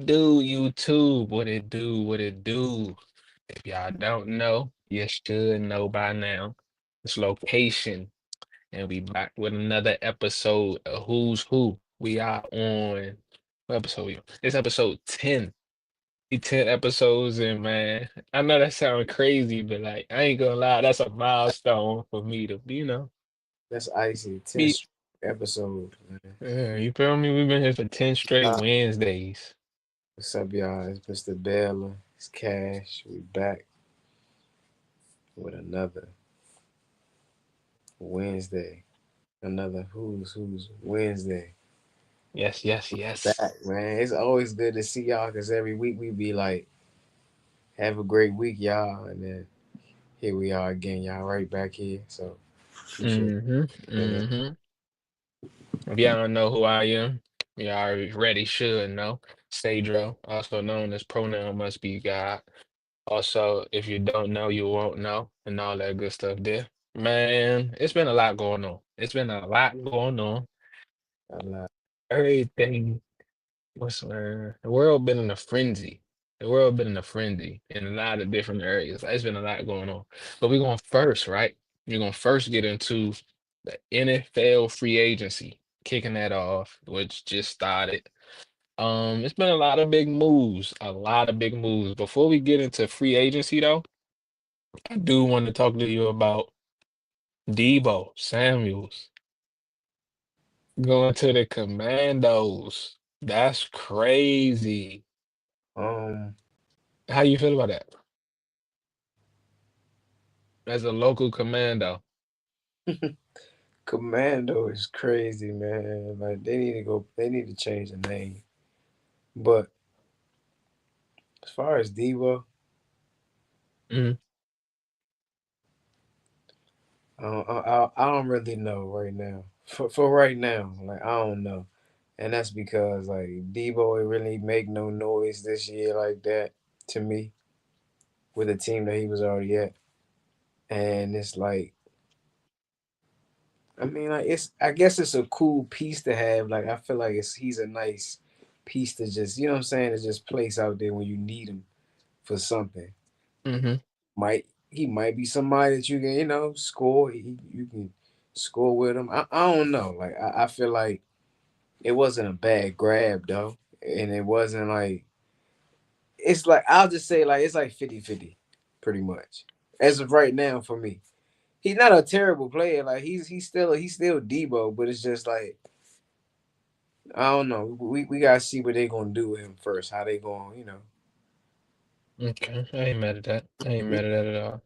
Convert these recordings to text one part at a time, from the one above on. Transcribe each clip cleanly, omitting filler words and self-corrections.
do, YouTube? What it do? What it do? If y'all don't know, you should know by now. It's location, and we back with another episode of Who's Who. We are on what episode we on? It's episode 10. We 10 episodes in, man. I know that sounds crazy, but like I ain't gonna lie, that's a milestone for me to, That's icy. 10 be. straight episodes, man. You feel me? We've been here for 10 straight Uh, Wednesdays. What's up, y'all? It's Mr. Baylor. It's Cash. We back with another Wednesday. Another Who's Wednesday. Yes, yes, yes. Back, man. It's always good to see y'all because every week we be like, have a great week, y'all. And then here we are again, y'all, right back here. So appreciate Mm-hmm. it. Mm-hmm. If y'all don't know who I am, you already should know. Sadro, also known as pronoun must be God. Also, if you don't know, you won't know, and all that good stuff there. Man, it's been a lot going on. It's been a lot going on. I love Everything the world been in a frenzy. The world been in a frenzy in a lot of different areas. It's been a lot going on. But we're going first, right? We're going to first get into the NFL free agency, kicking that off, which just started. It's been a lot of big moves, a lot of big moves. Before we get into free agency, though, I do want to talk to you about Debo Samuels going to the Commandos. That's crazy. it. How you feel about that? As a local commando. Commando is crazy, man. Like they need to change the name. But as far as Devo, Mhm. I don't really know right now. For right now, like I don't know, and that's because like Devo it really make no noise this year like that to me with the team that he was already at, and it's like I mean like it's I guess it's a cool piece to have. Like I feel like he's a nice piece to just you know what I'm saying to just place out there when you need him for something. Mhm. He might be somebody that you can score. You can score with him. I don't know. Like I feel like it wasn't a bad grab though, and it wasn't like it's like I'll just say like it's like 50-50, pretty much as of right now for me. He's not a terrible player. Like he's still Debo, but it's just like I don't know. We gotta see what they gonna do with him first. How they going, Okay. I ain't mad at that. I ain't mad at that at all.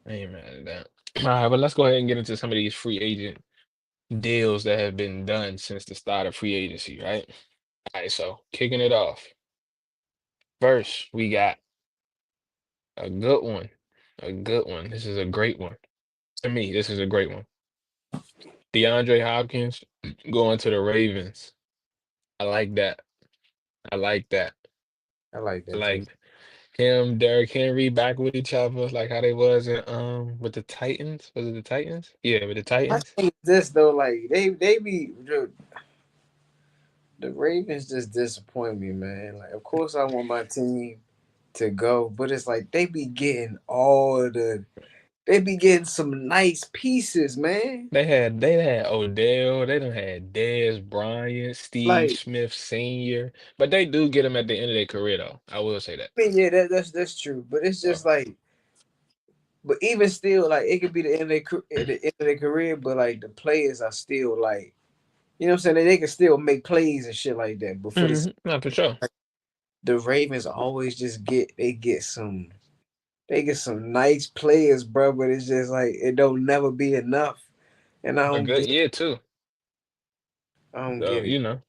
I ain't mad at that. All right, but let's go ahead and get into some of these free agent deals that have been done since the start of free agency, right? All right, so kicking it off. First, we got a good one. A good one. This is a great one. To me, this is a great one. DeAndre Hopkins going to the Ravens. I like that. I like that. I like I that too. like him, Derrick Henry back with each other, like how they was in with the Titans. Was it the Titans? Yeah, with the My Titans. thing is this though, like they be the Ravens just disappoint me, man. Like, of course, I want my team to go, but it's like they be getting some nice pieces, man. They had Odell, they done had Dez Bryant, Steve Like, Smith Sr., but they do get him at the end of their career though. I will say that. I mean, yeah, that's true, but it's So, just like, but even still, like, it could be the end of the end of their career, but like the players are still like, you know what I'm saying? They can still make plays and shit like that. But for this, not for sure. the Ravens always just they get some nice players, bro. But it's just like it don't never be enough. And A good year too. I don't So, get it.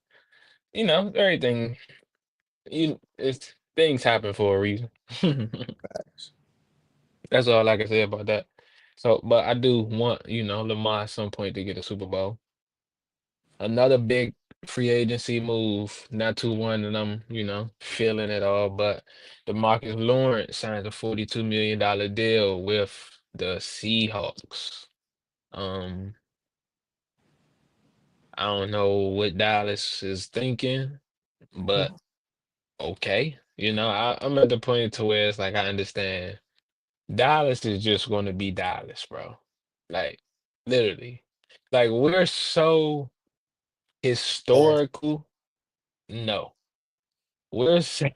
everything it's things happen for a reason. That's all I can say about that. So, but I do want, Lamar at some point to get a Super Bowl. Another big free agency move, not too one that I'm, feeling at all, but DeMarcus Lawrence signs a $42 million deal with the Seahawks. Um, I don't know what Dallas is thinking. but okay. I'm at the point to where it's like I understand Dallas is just going to be Dallas, bro. Like literally. Like we're so historical. No. We're so,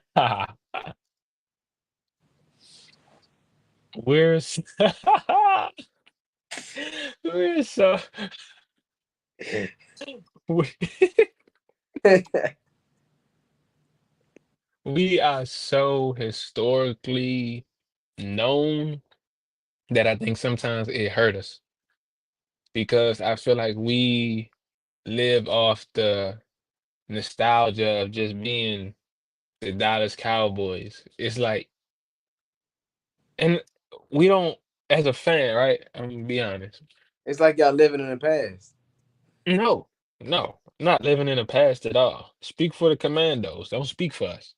we're s- we're so we, we are so historically known that I think sometimes it hurt us because I feel like we live off the nostalgia of just being the Dallas Cowboys. It's like, and we don't, as a fan, right? I'm gonna be honest. It's like y'all living in the past. No, no, not living in the past at all. Speak for the Commandos. Don't speak for us.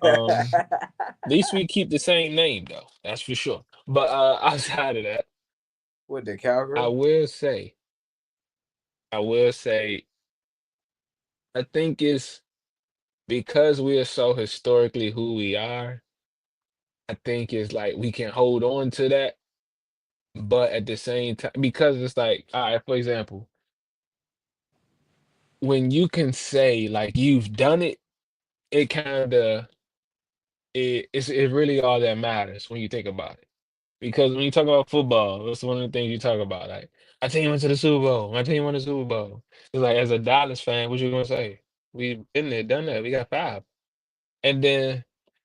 Um, at least we keep the same name though. That's for sure. But outside of that, What the I cowgirl? will say, I will say, I think it's because we are so historically who we are. I think it's like we can hold on to that, but at the same time, because it's like, all right, for example, when you can say like you've done it, it kind of it's really all that matters when you think about it. Because when you talk about football, that's one of the things you talk about. Like, my team went to the Super Bowl. My team won the Super Bowl. It's like as a Dallas fan, what you gonna say? We've been there, done that. We got five. And then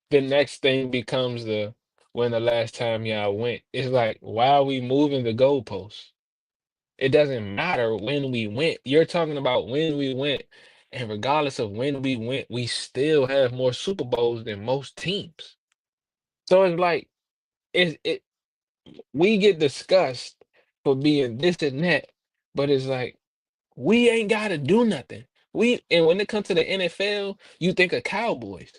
the next thing becomes the when the last time y'all went. It's like, why are we moving the goalposts? It doesn't matter when we went. You're talking about when we went. And regardless of when we went, we still have more Super Bowls than most teams. So it's like it we get discussed for being this and that, but it's like we ain't gotta do nothing. And when it comes to the NFL, you think of Cowboys.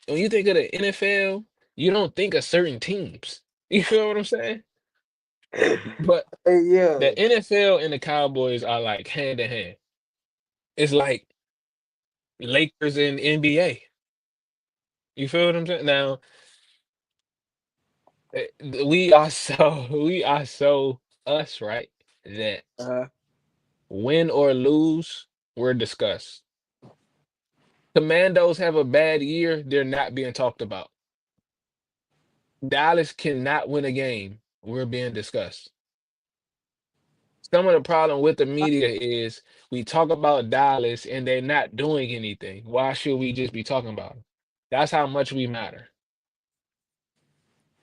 And when you think of the NFL, you don't think of certain teams. You feel what I'm saying? But Hey, yeah. the NFL and the Cowboys are like hand in hand. It's like Lakers and NBA. You feel what I'm saying? Now, we are so we are so us, right? That Uh, win or lose, we're discussed. Commandos have a bad year, they're not being talked about. Dallas cannot win a game, we're being discussed. Some of the problem with the media is we talk about Dallas and they're not doing anything. Why should we just be talking about them? That's how much we matter.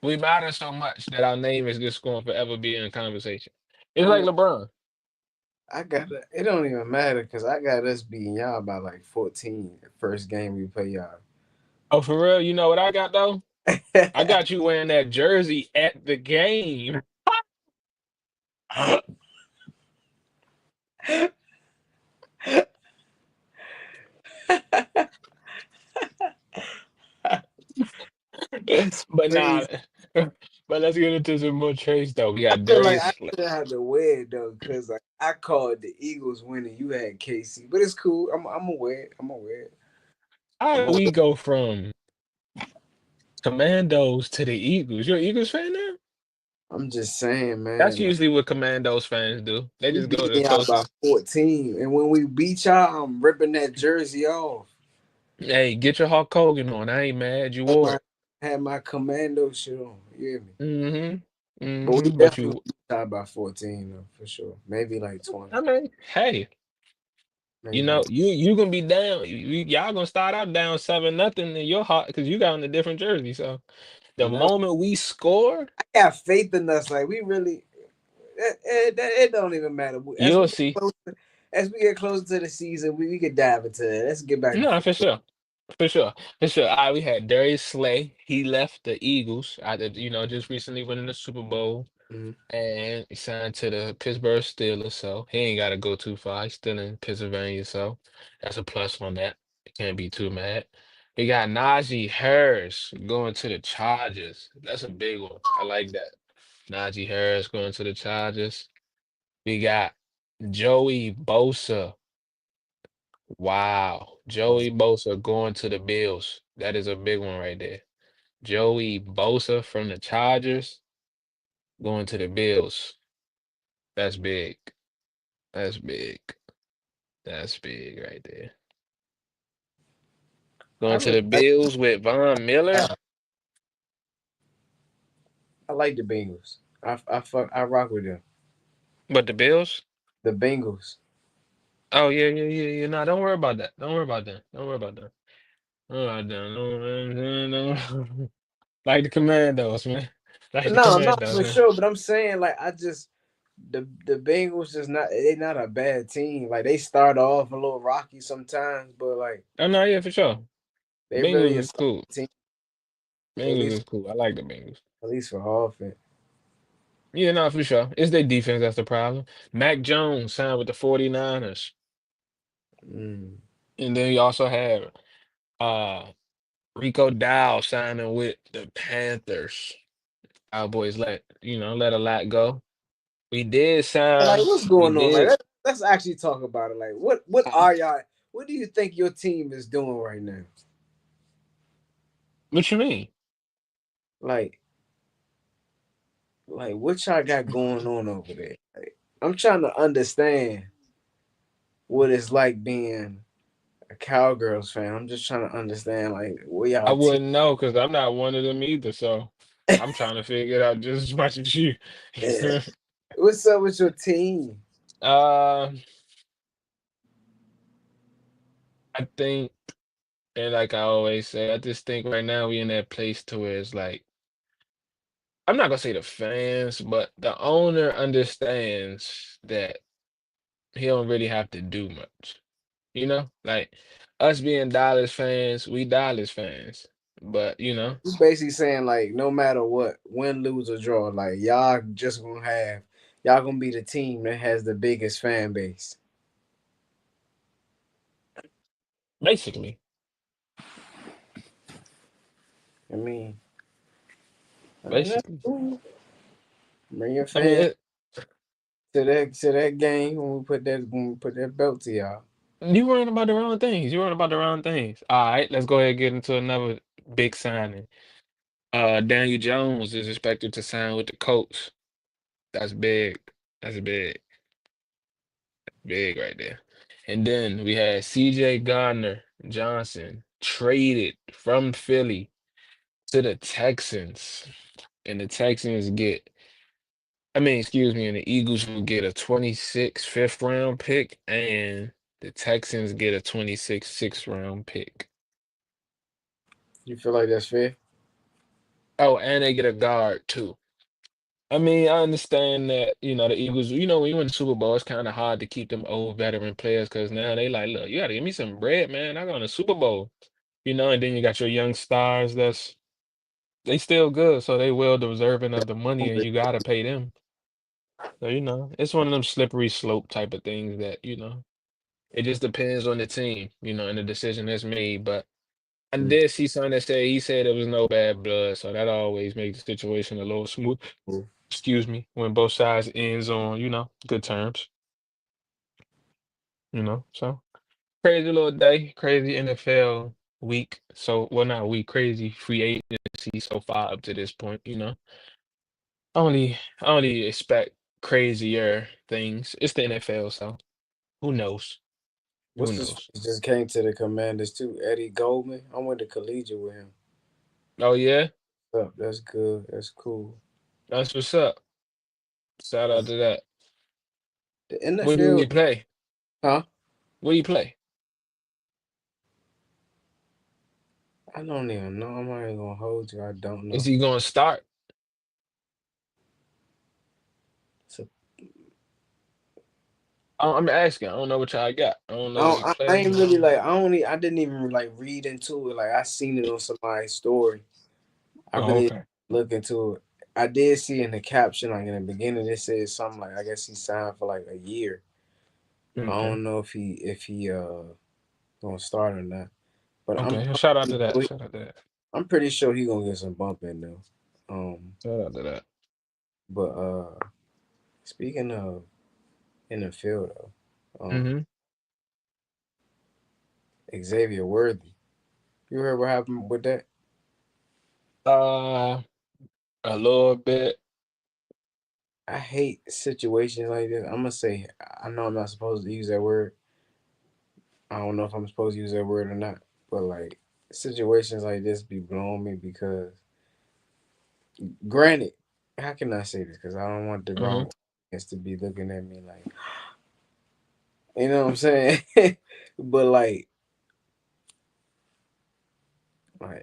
We matter so much that our name is just going to forever be in conversation. It's I like mean, LeBron. I got it. Don't even matter because I got us beating y'all by like 14 the first game we play y'all. Oh, for real? You know what I got though? I got you wearing that jersey at the game. That's But nah, crazy. but let's get into some more trades though. We I got feel like I Darius. shouldn't have to wear it though, cause like I called the Eagles winning. You had KC, but it's cool. I'm aware. I'm aware. How I'm do we aware. go from Commandos to the Eagles? You're an Eagles fan now? I'm just saying, That's man. Like usually what Commandos fans do. They we just go beat to the y'all by closest. 14, and when we beat y'all, I'm ripping that jersey off. Hey, get your Hulk Hogan on. I ain't mad. You Had wore my it. had my commando shit on. You hear me? Mm-hmm. But we Mm-hmm. But definitely you, beat y'all by 14 though, for sure. Maybe like 20. I mean, hey, Maybe. you gonna be down. Y'all gonna start out down 7-0 in your heart because you got on a different jersey. So the No, moment we score, I got faith in us. Like we really, it don't even matter. you'll see. As we get closer to the season, we could dive into that. Let's get back to No, for football. sure. For sure. For sure. All right, we had Darius Slay. He left the Eagles. Just recently winning the Super Bowl Mhm. and he signed to the Pittsburgh Steelers. So he ain't got to go too far. He's still in Pennsylvania. So that's a plus on that. Can't be too mad. We got Najee Harris going to the Chargers. That's a big one. I like that. Najee Harris going to the Chargers. We got Joey Bosa Wow. Joey Bosa going to the Bills. That is a big one right there. Joey Bosa from the Chargers going to the Bills. That's big. That's big. That's big right there. I Going to really the Bills with Von Miller. I, I like the Bengals. I rock with them. But the Bills? The Bengals. Oh yeah, yeah, yeah, yeah. Nah, don't worry about that. Don't worry about that. Don't worry about that. Don't worry about that. Don't- Like the Commandos, man. Like the No, no, Commandos, for man. sure. But I'm saying like I just the Bengals just not they not a bad team. Like they start off a little rocky sometimes, but like Oh no, yeah, for sure. they really Bengals a is solid cool. team at Bengals least is cool. I like the Bengals. for offense. Yeah, no, for sure. It's their defense that's the problem. Mac Jones signed with the 49ers. Mm. And then you also have Rico Dow signing with the Panthers. Cowboys let a lot go. We did Like sign, what's we going on? Like did. let's actually talk about it. Like what are y'all? What do you think your team is doing right now? What you mean? Like what y'all got going on over there? Like, I'm trying to understand what it's like being a Cowgirls fan. I'm just trying to understand like what I y'all team. wouldn't know because I'm not one of them either. So I'm trying to figure it out just as much as you. What's up with your team? uh, I think, and like I always say, I just think right now we in that place to where it's like I'm not gonna say the fans, but the owner understands that he don't really have to do much. Like us being Dallas fans, we Dallas fans. But You basically saying like no matter what, win, lose or draw, like y'all gonna be the team that has the biggest fan base. basically, I mean, that's basically. cool. Bring your I mean, fans to that game when we put that belt to y'all. you worrying about the wrong things. You worrying about the wrong things. All right, let's go ahead and get into another big signing. Daniel Jones is expected to sign with the Colts. That's big. That's big. Big right there. And then we had CJ Gardner Johnson traded from Philly to the Texans. And the Texans get, I mean, excuse me, and the Eagles will get a 26 fifth round pick, and the Texans get a 26 sixth round pick. You feel like that's fair? Oh, and they get a guard too. I mean, I understand that, the Eagles, when you win the Super Bowl, it's kind of hard to keep them old veteran players because now they like, look, you got to give me some bread, man. I got a Super Bowl, and then you got your young stars they still good, so they well deserving of the money and you got to pay them. So, it's one of them slippery slope type of things that, it just depends on the team, and the decision that's made. But I Mm. did see something that said he said it was no bad blood, so that always makes the situation a little smooth. Excuse me, when both sides ends on, good terms, So crazy little day, crazy NFL week. So well not week, crazy free agency so far up to this point. I only expect crazier things. It's the NFL, so who knows? Who What's this? knows? Just came to the Commanders too. Eddie Goldman. I went to collegiate with him. Oh yeah, What's up? That's good. That's cool. that's what's up. Shout out to that. The Where do NFL, we play? huh? Where do you play? I don't even know. I'm not even gonna hold you. I don't Is know. he gonna start? So, I'm asking. I don't know what y'all got. I don't I, know don't, what I players. ain't really like. I didn't even like read into it. Like I seen it on somebody's story. I Oh, really okay. look into it. I did see in the caption, like in the beginning, it said something like I guess he signed for like a year. I Okay. don't know if he gonna start or not. But Okay. Shout out to that. Shout out to that. I'm pretty sure he gonna get some bump in though. Shout out to that. But speaking of in the field though, Mm-hmm. Xavier Worthy. You heard what happened with that? Uh, a little bit. I hate situations like this. I'm gonna say I know I'm not supposed to use that word. I don't know if I'm supposed to use that word or not, but like situations like this be blowing me because, granted, how can I say this? Because I don't want the Hmm. wrong audience to be looking at me like, you know what I'm saying? But like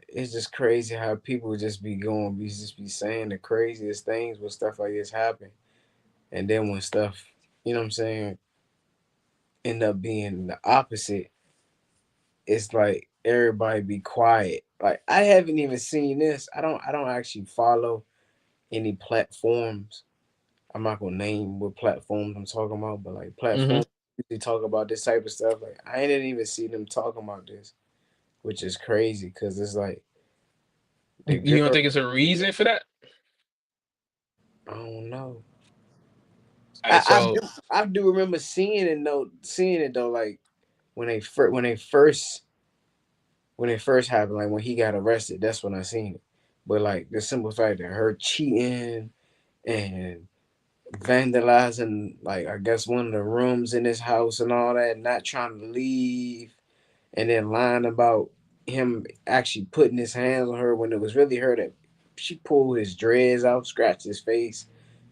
it's just crazy how people just be saying the craziest things when stuff like this happen, and then when stuff, you know what I'm saying, end up being the opposite, it's like everybody be quiet. Like I haven't even seen this. I don't actually follow any platforms. I'm not gonna name what platforms I'm talking about, but like Hmm. platforms usually talk about this type of stuff. Like I didn't even see them talking about this, which is crazy because it's like the You don't girl. think it's a reason for that? I don't know. All right, I so. do I do remember seeing it though, like when they first happened, like when he got arrested, that's when I seen it. But like the simple fact that her cheating and vandalizing, like I guess one of the rooms in his house and all that, not trying to leave, and then lying about him actually putting his hands on her when it was really her that she pulled his dreads out, scratched his face,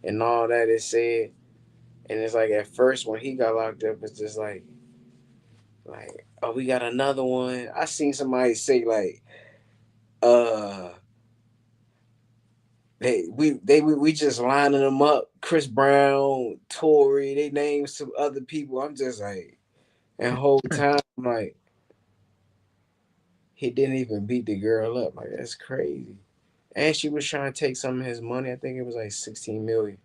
and all that is said. And it's like at first when he got locked up, it's just like oh we got another one. I seen somebody say like uh we just lining them up. Chris Brown, Tory, they named some other people. I'm just like, and whole time I'm like, he didn't even beat the girl up. Like that's crazy. And she was trying to take some of his money. I think it was like 16 million.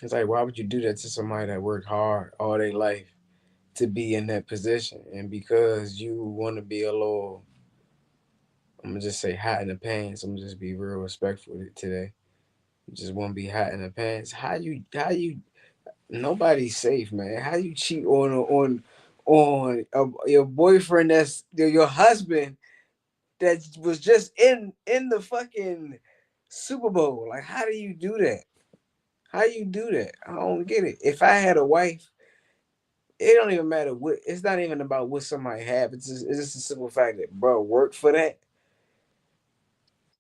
It's like, why would you do that to somebody that worked hard all their life to be in that position? And because you want to be a little, I'm gonna just say hot in the pants. I'm gonna just be real respectful today. You just want to be hot in the pants. How you nobody's safe, man. How you cheat on your boyfriend that's your husband that was just in the fucking Super Bowl? Like, how do you do that? How you do that? I don't get it. If I had a wife, it don't even matter what. It's not even about what somebody have. It's just a simple fact that bro work for that,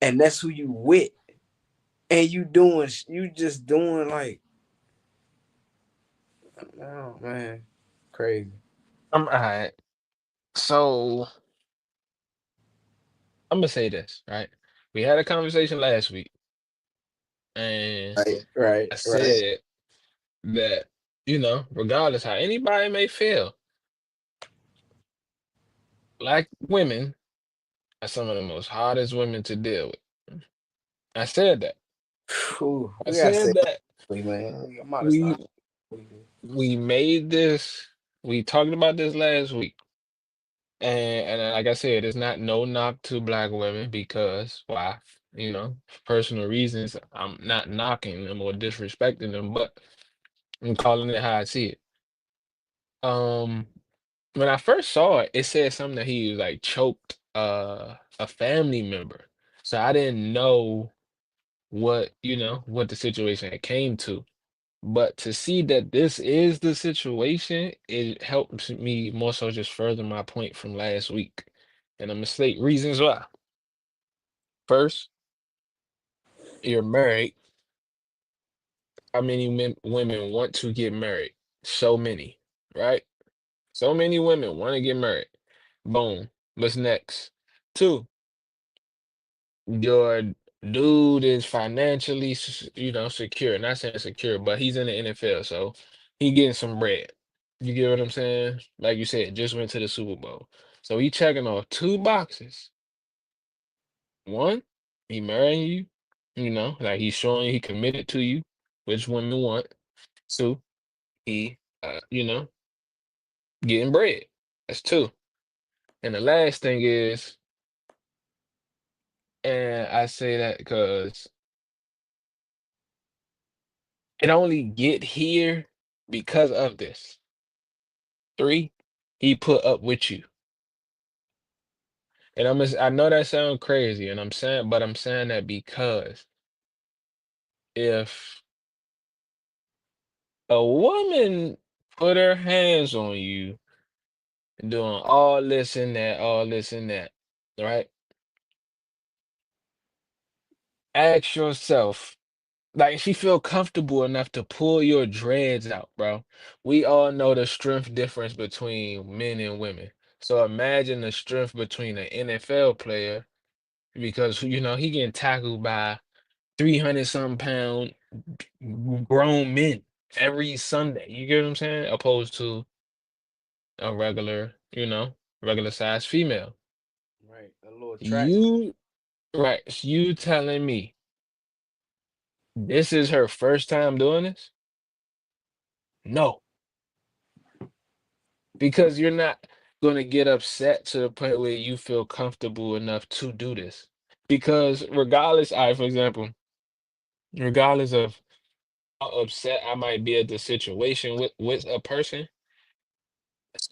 and that's who you with, and you just doing like, oh man, crazy. I'm all right. So I'm gonna say this, right? We had a conversation last week, and Right, right, I right. said that, regardless how anybody may feel, black women are some of the most hardest women to deal with. I said that. Whew, I we gotta said say, that man. I'm out of we stop. we made this, we talked about this last week. And like I said, it's not no knock to black women because why? For personal reasons, I'm not knocking them or disrespecting them, but I'm calling it how I see it. Um, when I first saw it, it said something that he like choked a family member. So I didn't know what the situation it came to. But to see that this is the situation, it helps me more so just further my point from last week. And I'm gonna state reasons why. First, you're married. How many women want to get married? So many, right? So many women want to get married. Boom. What's next? Two, your dude is financially, secure. Not saying secure, but he's in the NFL, so he getting some bread. You get what I'm saying? Like you said, just went to the Super Bowl. So he checking off two boxes. One, he marrying you, like he's showing he committed to you, which women want. Two, he, getting bread. That's two. And the last thing is, and I say that because it only get here because of this. 3, he put up with you. And I know that sounds crazy, and I'm saying that because if a woman put her hands on you doing all this and that, right? Ask yourself, like, she feel comfortable enough to pull your dreads out, bro. We all know the strength difference between men and women. So imagine the strength between an NFL player, because he getting tackled by 300 something pound grown men every Sunday. You get what I'm saying? Opposed to a regular size female. Right. A little track. You right, you telling me this is her first time doing this? No, because you're not gonna get upset to the point where you feel comfortable enough to do this. Because regardless, for example, regardless of how upset I might be at the situation with a person,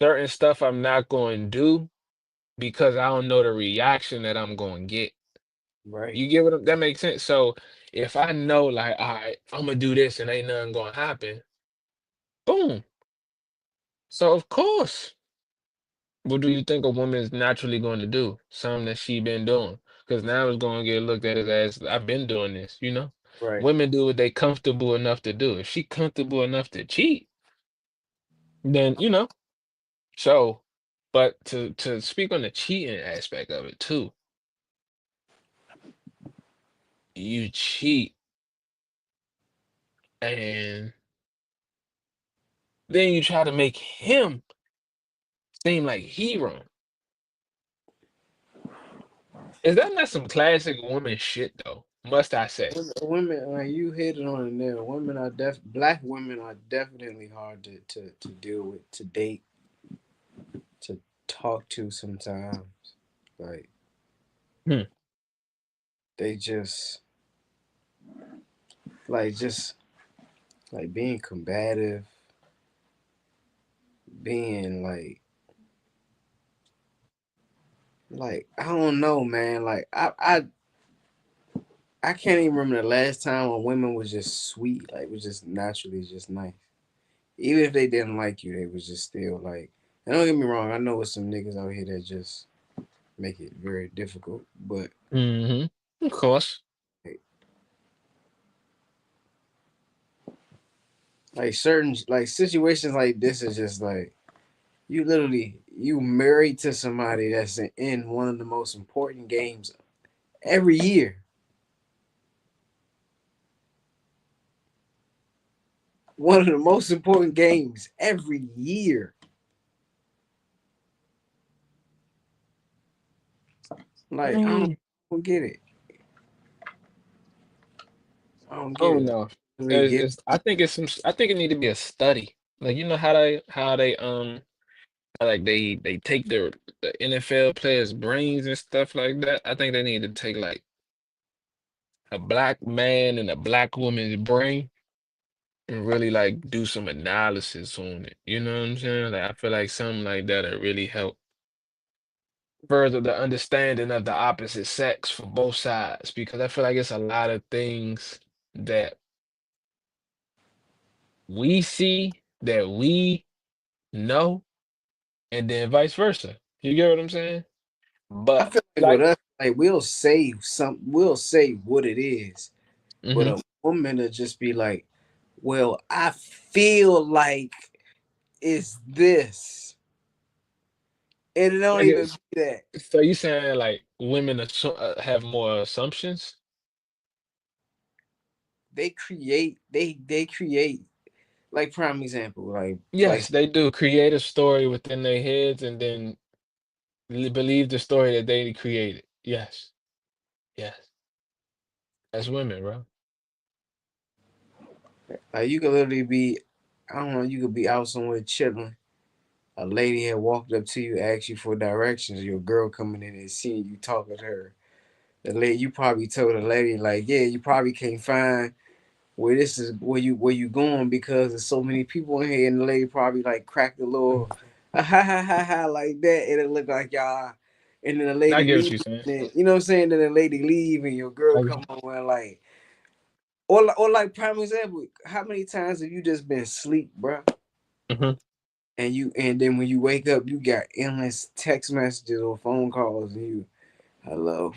certain stuff I'm not going to do because I don't know the reaction that I'm going to get. Right. You get that makes sense? So if I know, like, all right, I'm gonna do this and ain't nothing gonna happen, boom. So of course, what do you think a woman is naturally going to do? Something that she been doing. Because now it's going to get looked at as I've been doing this. Right. Women do what they comfortable enough to do. If she comfortable enough to cheat, then. So, but to speak on the cheating aspect of it too, you cheat and then you try to make him seem like he wrong. Is that not some classic woman shit though? Must I say? Women, like you hit it on the nail. Black women are definitely hard to deal with, to date, to talk to sometimes. Like Hmm. they just like being combative, being like I don't know, man. Like I can't even remember the last time when women was just sweet, like was just naturally just nice. Even if they didn't like you, they was just still like. And don't get me wrong, I know it's some niggas out here that just make it very difficult, but Mm-hmm. Of course. like, certain like situations like this is just like you married to somebody that's in one of the most important games every year. One of the most important games every year. I Like mean, don't get it. I don't I get don't it. know. Really get I think I think it need to be a study. Like how like they take the NFL players' brains and stuff like that. I think they need to take like a black man and a black woman's brain and really like do some analysis on it. You know what I'm saying? Like I feel like something like that would really help further the understanding of the opposite sex for both sides because I feel like it's a lot of things that we see that we know and then vice versa. You get what I'm saying? I But feel like with like, us, like we'll say what it is, but hmm a woman will just be like, well, I feel like it's this. And it don't I even guess be that. so. You saying like women have more assumptions? They create like prime example, like Yes, they do create a story within their heads and then believe the story that they created. Yes, yes, that's women, bro. you could literally be I don't know, you could be out somewhere chilling. A lady had walked up to you, asked you for directions, your girl coming in and seeing you talking to her. The lady you probably told the lady like, yeah, you probably can't find where this is where you going because there's so many people in here, and the lady probably like cracked a little. ha ha ha ha like that, and it look like y'all, and then the I lady get what leave, you're saying. and then, you know what I'm saying? Then the lady leave, and your girl I come get- on and like, or like prime example, how many times have you just been asleep, bro? Mhm. And then when you wake up, you got endless text messages or phone calls, and you hello,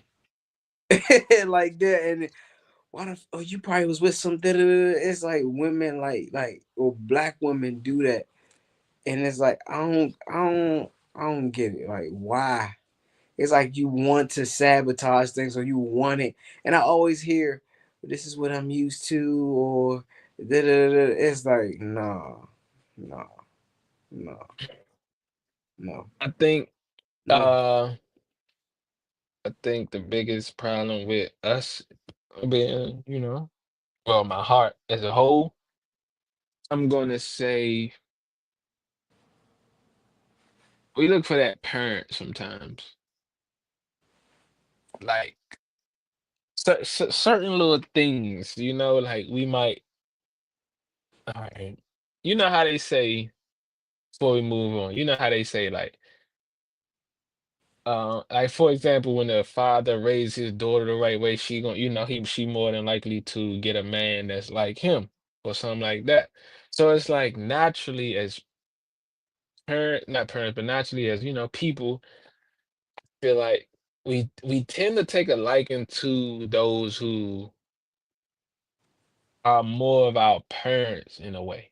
like that, and why the oh you probably was with some da da da. It's like women like or black women do that, and it's like I don't get it. Like why? It's like you want to sabotage things or you want it, and I always hear this is what I'm used to or da da da. It's like no, no, no, no, I think no. uh I think the biggest problem with us being, well, my heart as a whole, I'm gonna say we look for that parent sometimes. Like certain little things, like we might, all right. You know how they say before we move on, you know how they say like for example, when the father raised his daughter the right way, she going she more than likely to get a man that's like him or something like that. So it's like naturally as not parents, but naturally as people feel like we tend to take a liking to those who are more of our parents in a way.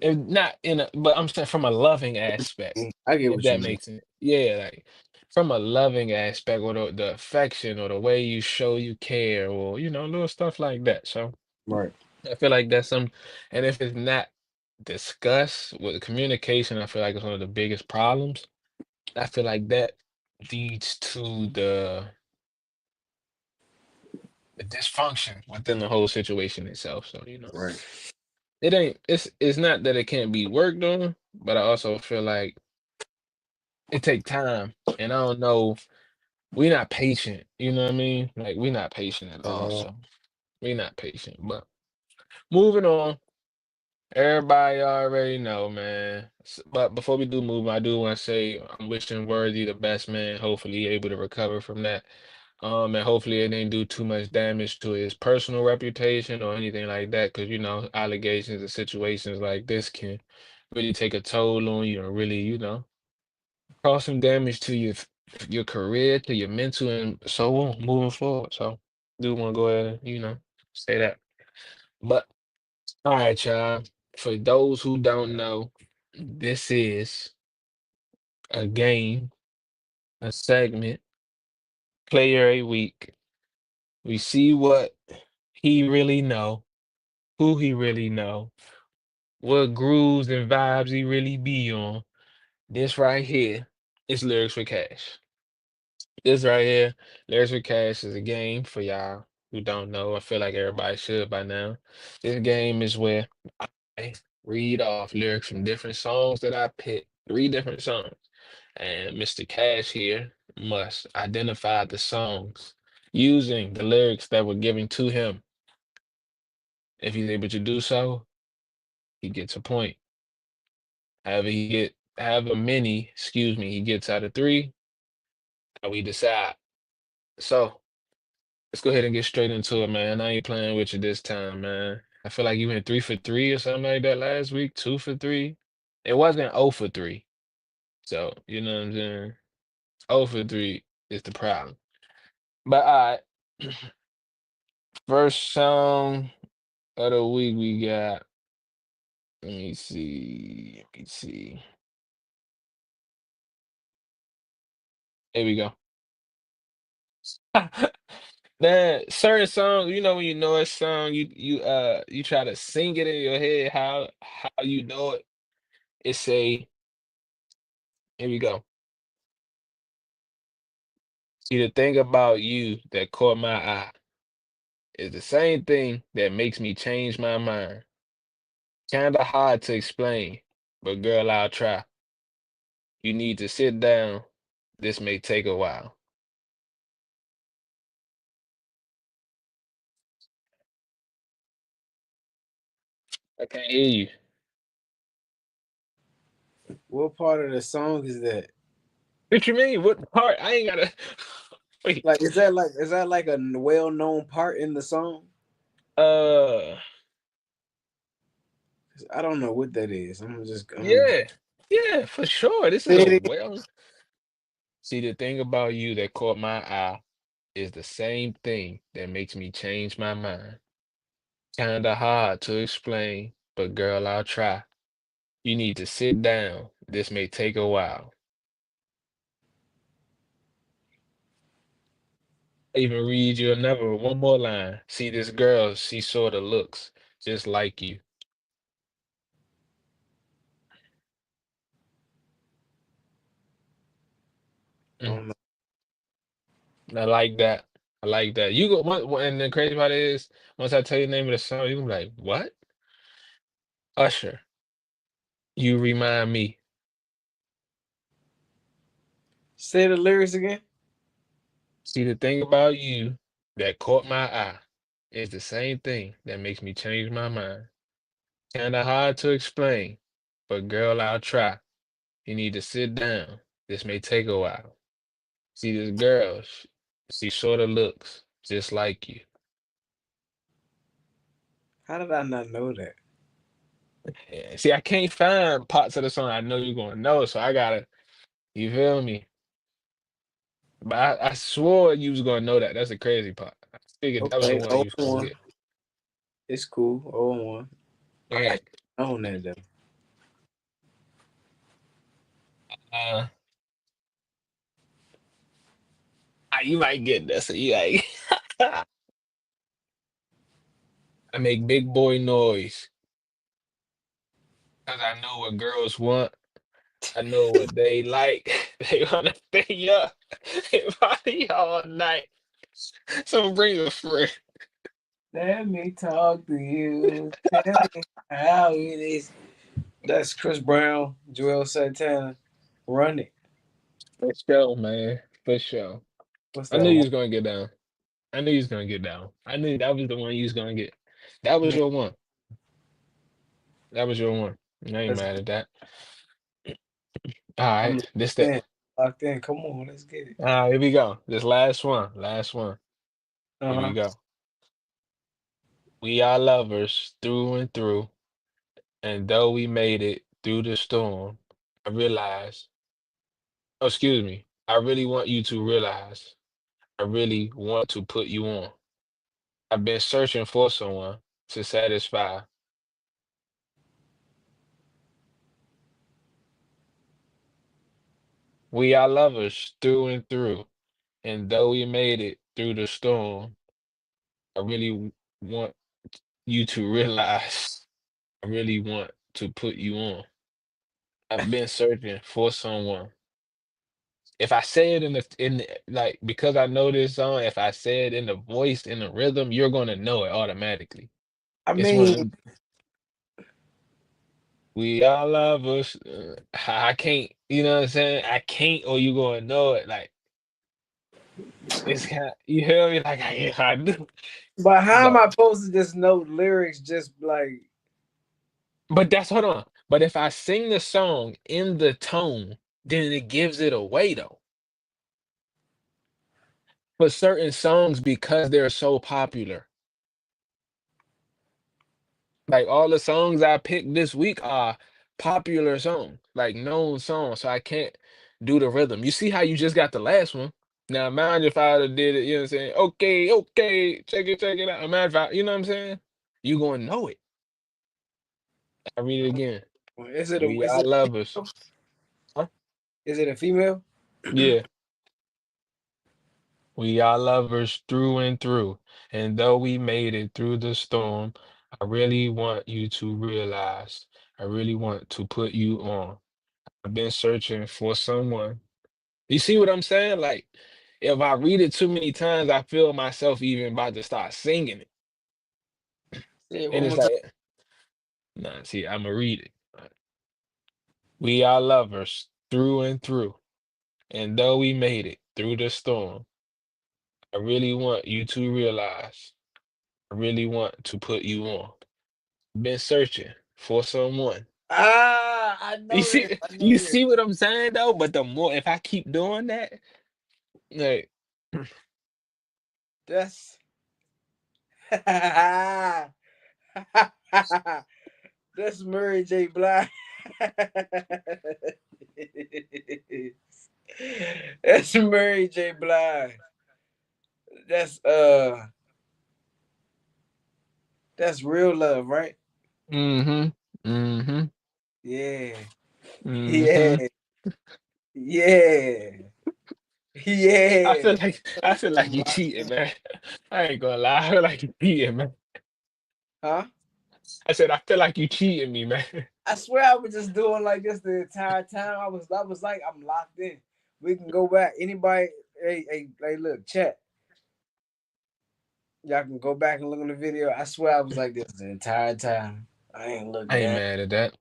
If not in a, but I'm saying from a loving aspect, I get if what you that mean. makes sense. Yeah, like from a loving aspect or the affection or the way you show you care or little stuff like that. So Right, I feel like that's some, and if it's not discussed with communication, I feel like it's one of the biggest problems. I feel like that leads to the dysfunction within the whole situation itself. So, right. it's not that it can't be worked on, but I also feel like it take time. And I don't know, we're not patient, you know what I mean? Like we're not patient at At all. all. So we're not patient. But moving on, everybody already know, man. But before we do move, I do want to say I'm wishing Worthy the best, man. Hopefully he able to recover from that. And hopefully it didn't do too much damage to his personal reputation or anything like that. Cause allegations and situations like this can really take a toll on you and really, cause some damage to your career, to your mental and so on moving forward. So do want to go ahead and, say that. But all right, y'all. For those who don't know, this is a game, a segment, player a week. We see what he really know, who he really know, what grooves and vibes he really be on. This right here is Lyrics for Cash. This right here, Lyrics for Cash is a game for y'all who don't know. I feel like everybody should by now. This game is where I read off lyrics from different songs that I picked, three different songs. And Mr. Cash here must identify the songs using the lyrics that were given to him. If he's able to do so, he gets a point. However many, excuse me, he gets out of three, we decide. So let's go ahead and get straight into it, man. I ain't playing with you this time, man. I feel like you went 3 for 3 or something like that last week, 2 for 3. It wasn't 0 for 3. So, you know what I'm saying? 0 for 3 is the problem. But all right, first song of the week we got. Let me see. Let me see. Here we go. Man, certain songs, when you know a song, you try to sing it in your head how you know it. It say, here we go. See, the thing about you that caught my eye is the same thing that makes me change my mind. Kinda hard to explain, but girl, I'll try. You need to sit down. This may take a while. I can't hear you. What part of the song is that? What you mean? What part? I ain't gotta wait. Like, is that like a well known part in the song? Uh, 'Cause I don't know what that is. I'm gonna yeah, yeah, for sure. This is say a it again. well. See, the thing about you that caught my eye is the same thing that makes me change my mind. Kinda hard to explain, but girl, I'll try. You need to sit down. This may take a while. Even read you another one more line. See this girl, she sorta looks just like you. I Mm, don't know. I like that. I like that. You go and the crazy part is, once I tell you the name of the song, you gonna be like, what? Usher, you remind me. Say the lyrics again. See the thing about you that caught my eye is the same thing that makes me change my mind. Kinda hard to explain, but girl, I'll try. You need to sit down. This may take a while. See this girl, she sorta looks just like you. How did I not know that? Yeah, see, I can't find parts of the song I know you're gonna know, so I gotta, you feel me? But I swore you was gonna know that. That's the crazy part. I figured that was the Okay, one oh you was gonna one. get. It's cool. Oh one. All I right. should have known that though. Uh, you might get this. So you like, I make big boy noise because I know what girls want. I know what they like. They wanna stay up and party all night. So bring a friend. Let me talk to you. Tell me how it is. That's Chris Brown, Joel Santana. Run it. For sure, man. For sure. What's I that knew you one? was gonna get down. I knew you was gonna get down. I knew that was the one you was gonna get. That was your one. That was your one. I ain't Let's mad get at that. All I'm right, this locked that. in. Locked in. Come on, let's get it. Here we go. This last one. Last one. Here we Uh-huh. go. We are lovers through and through, and though we made it through the storm, I realize. Oh, excuse me. I really want you to realize. I really want to put you on. I've been searching for someone to satisfy. We are lovers through and through, and though we made it through the storm, I really want you to realize. I really want to put you on. I've been searching for someone. If I say it like because I know this song, if I say it in the voice, in the rhythm, you're gonna know it automatically. I It's one of mean, them. We all love us. I can't, you know what I'm saying? I can't, or you gonna know it. Like it's kind of, you hear me? Like I do, but how am but I supposed to just know lyrics just like that's hold on. But if I sing the song in the tone, then it gives it away though. For certain songs, because they're so popular. Like all the songs I picked this week are popular songs, like known songs. So I can't do the rhythm. You see how you just got the last one. Now imagine if I would did it, you know what I'm saying? Okay, okay, check it out. Imagine if I, you know what I'm saying? You gonna know it. I read it again. is it a We is are it lovers. Huh? is it a female? Yeah. We are lovers through and through. And though we made it through the storm, I really want you to realize. I really want to put you on. I've been searching for someone. You see what I'm saying? Like, if I read it too many times, I feel myself even about to start singing it. Say it And one it's more time. like, nah, see, I'm gonna read it. We are lovers through and through. And though we made it through the storm, I really want you to realize. I really want to put you on. Been searching for someone. Ah, I You know this. see, I know you this. see what I'm saying though? But the more if I keep doing that, like, That's that's Murray J. Blige. That's Murray J. Blige. That's that's real love, right? mm-hmm, mm-hmm, Yeah. mm-hmm. Yeah. Yeah. Yeah. I feel like you cheating, man. I ain't gonna lie. I feel like you cheating, man. Huh? I said I feel like you cheating me, man. I swear I was just doing like this the entire time. I was like, I'm locked in. We can go back. Anybody, hey, look, chat. Y'all can go back and look on the video. I swear I was like this the entire time. I ain't looked I ain't down. mad at that.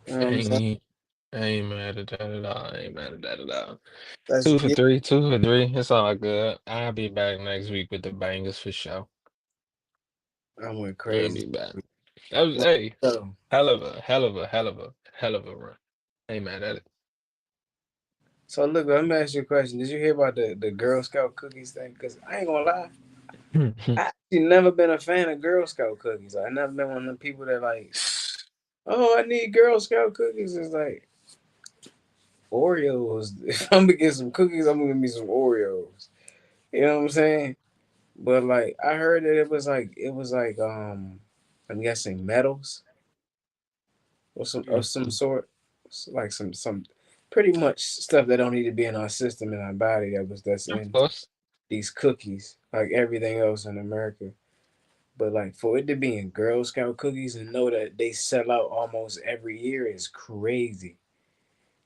You know I what I'm saying? ain't, I ain't mad at that at all. I ain't mad at that at all. That's Two for yeah. three, 2 for 3. It's all good. I'll be back next week with the bangers for sure. I went I'll crazy. be back. That was hey, So, hell of a run. Ain't mad at so look, let me ask you a question. Did you hear about the Girl Scout cookies thing? Because I ain't gonna lie, it. I actually never been a fan of Girl Scout cookies. I never been one of the people that like, oh, I need Girl Scout cookies. It's like Oreos. If I'm gonna get some cookies, I'm gonna get me some Oreos. You know what I'm saying? But like I heard that it was like I'm guessing metals or some sort. Like some pretty much stuff that don't need to be in our system in our body that's Of in course. these cookies, like everything else in America. But like for it to be in Girl Scout cookies and know that they sell out almost every year is crazy.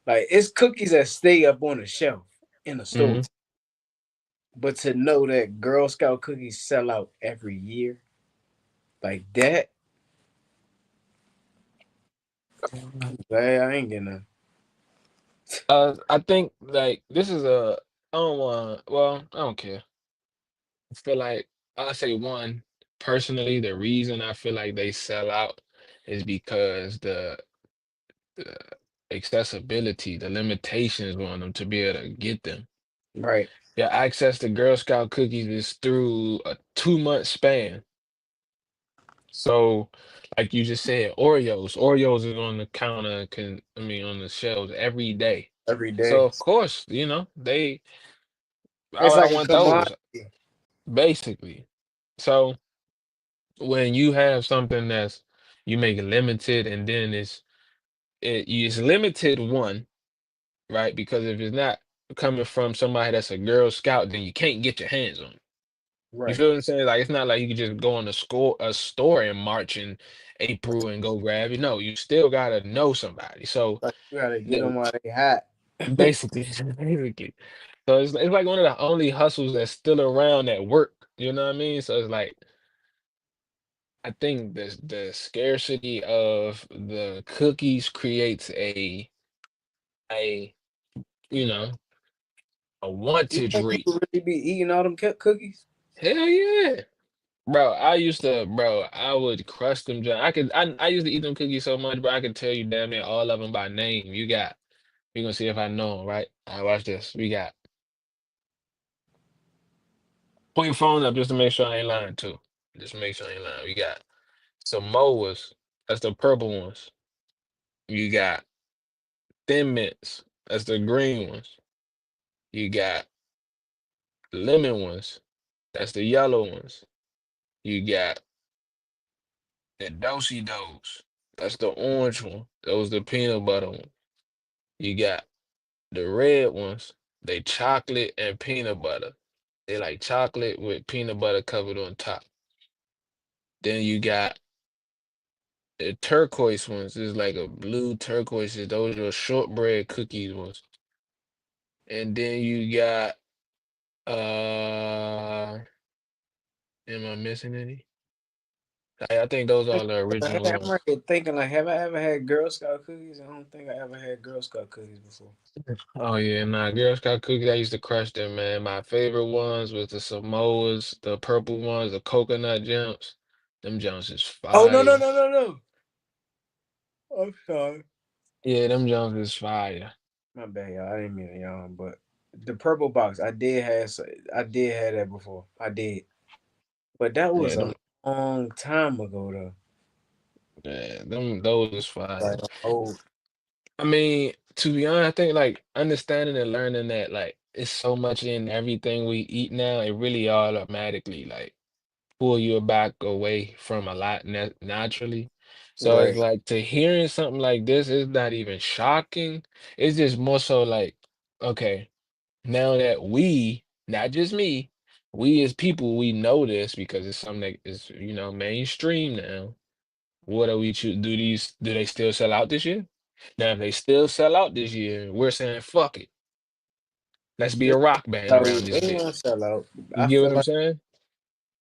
Like it's cookies that stay up on the shelf in the store. Mhm. But to know that Girl Scout cookies sell out every year like that, I'm glad I ain't getting none. I think like this is a I don't want well, I don't care. I feel like I'll say one, personally, the reason I feel like they sell out is because the accessibility, the limitations on them to be able to get them. Right, Your access to Girl Scout cookies is through a 2 month span. So, like you just said, Oreos. Oreos is on the counter, I mean, on the shelves every day. every So, day. of course, It's I like a want those, commodity. basically. So, when you have something you make it limited and then it's limited one, right? Because if it's not coming from somebody that's a Girl Scout, then you can't get your hands on it. You Right. feel what I'm saying? Like it's not like you can just go in a store in March and April and go grab it. No, you still gotta know somebody. So Like you gotta get the, them while they hot. basically, basically. So it's like one of the only hustles that's still around at work. You know what I mean? So it's like I think the scarcity of the cookies creates a you know a You wantage think rate. people really be eating all them cookies? Hell yeah. Bro, I would crush them. I used to eat them cookies so much, bro. I could tell you damn near all of them by name. We're gonna see if I know them, right? All right, watch this. We got, put your phone up just to make sure I ain't lying too. Just make sure I ain't lying. We got Samoas, that's the purple ones. You got Thin Mints, that's the green ones. You got lemon ones, that's the yellow ones. You got the Dosey Dos, that's the orange one. Those the peanut butter one. You got the red ones, they chocolate and peanut butter. They like chocolate with peanut butter covered on top. Then you got the turquoise ones. It's like a blue turquoise. Those are shortbread cookies ones. And then you got am I missing any? I think those are the original I'm ones. right thinking like, have I ever had Girl Scout cookies? I don't think I ever had Girl Scout cookies before. Oh yeah, nah, Girl Scout cookies. I used to crush them, man. My favorite ones was the Samoas, the purple ones, the coconut gems. Them gems is Oh no no fire. no no no! I'm sorry. Yeah, them Jones is fire. My bad, y'all. I didn't mean to yawn, but the purple box, I did have that before. I did, but that Yeah, was a them long time ago, though. yeah, them those is fire. Like old, I mean, to be honest, I think like understanding and learning that like it's so much in everything we eat now, it really automatically like pull you back away from a lot naturally. So it's right, like to hearing something like this is not even shocking. It's just more so like, okay, now that we, not just me, we as people, we know this because it's something that is, mainstream now. What are we do they still sell out this year? Now, if they still sell out this year, we're saying fuck it. Let's be a rock band so around this they bitch. gonna sell out. You I get what feel I'm like saying?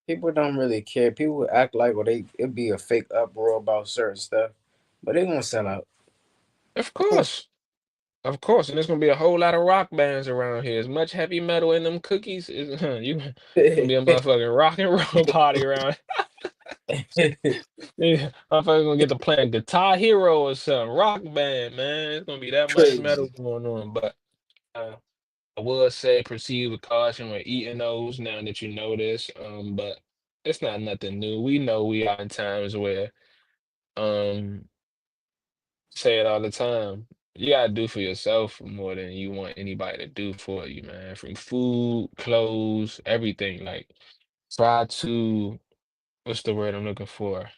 people don't really care. People act like, well, they it be a fake uproar about certain stuff, but they gonna sell out. Of course. Of course. And there's gonna be a whole lot of rock bands around here. As much heavy metal in them cookies is you it's gonna be a motherfucking rock and roll party around. Yeah, motherfuckers gonna get to playing Guitar Hero or something. Rock band, man. It's gonna be that much metal Crazy. going on. But I would say proceed with caution when eating those now that you know this. But it's not nothing new. We know we are in times where um say it all the time. You gotta do for yourself more than you want anybody to do for you, man. From food, clothes, everything. Like try to what's the word I'm looking for?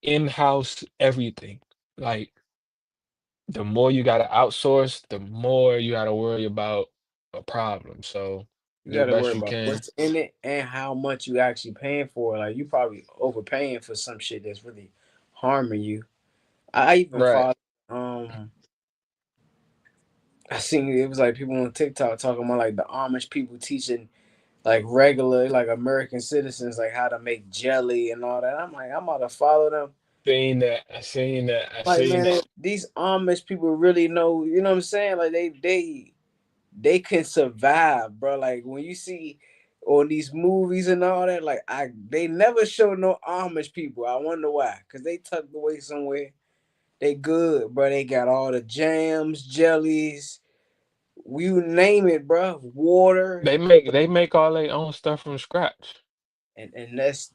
In-house everything. Like the more you gotta outsource, the more you gotta worry about a problem. So You do the got to best worry you about can. what's in it and how much you actually paying for it. Like you probably overpaying for some shit that's really harming you. I even Right. follow. I seen it was like people on TikTok talking about like the Amish people teaching like regular like American citizens like how to make jelly and all that. I'm like I'm about to follow them. Seen that. I seen that. I Like seen man, that. these Amish people really know. You know what I'm saying? Like they can survive, bro. Like when you see on these movies and all that, like they never show no Amish people. I wonder why? Cause they tucked away somewhere. They good, bro. They got all the jams, jellies, you name it, bro. Water, They make all their own stuff from scratch. and that's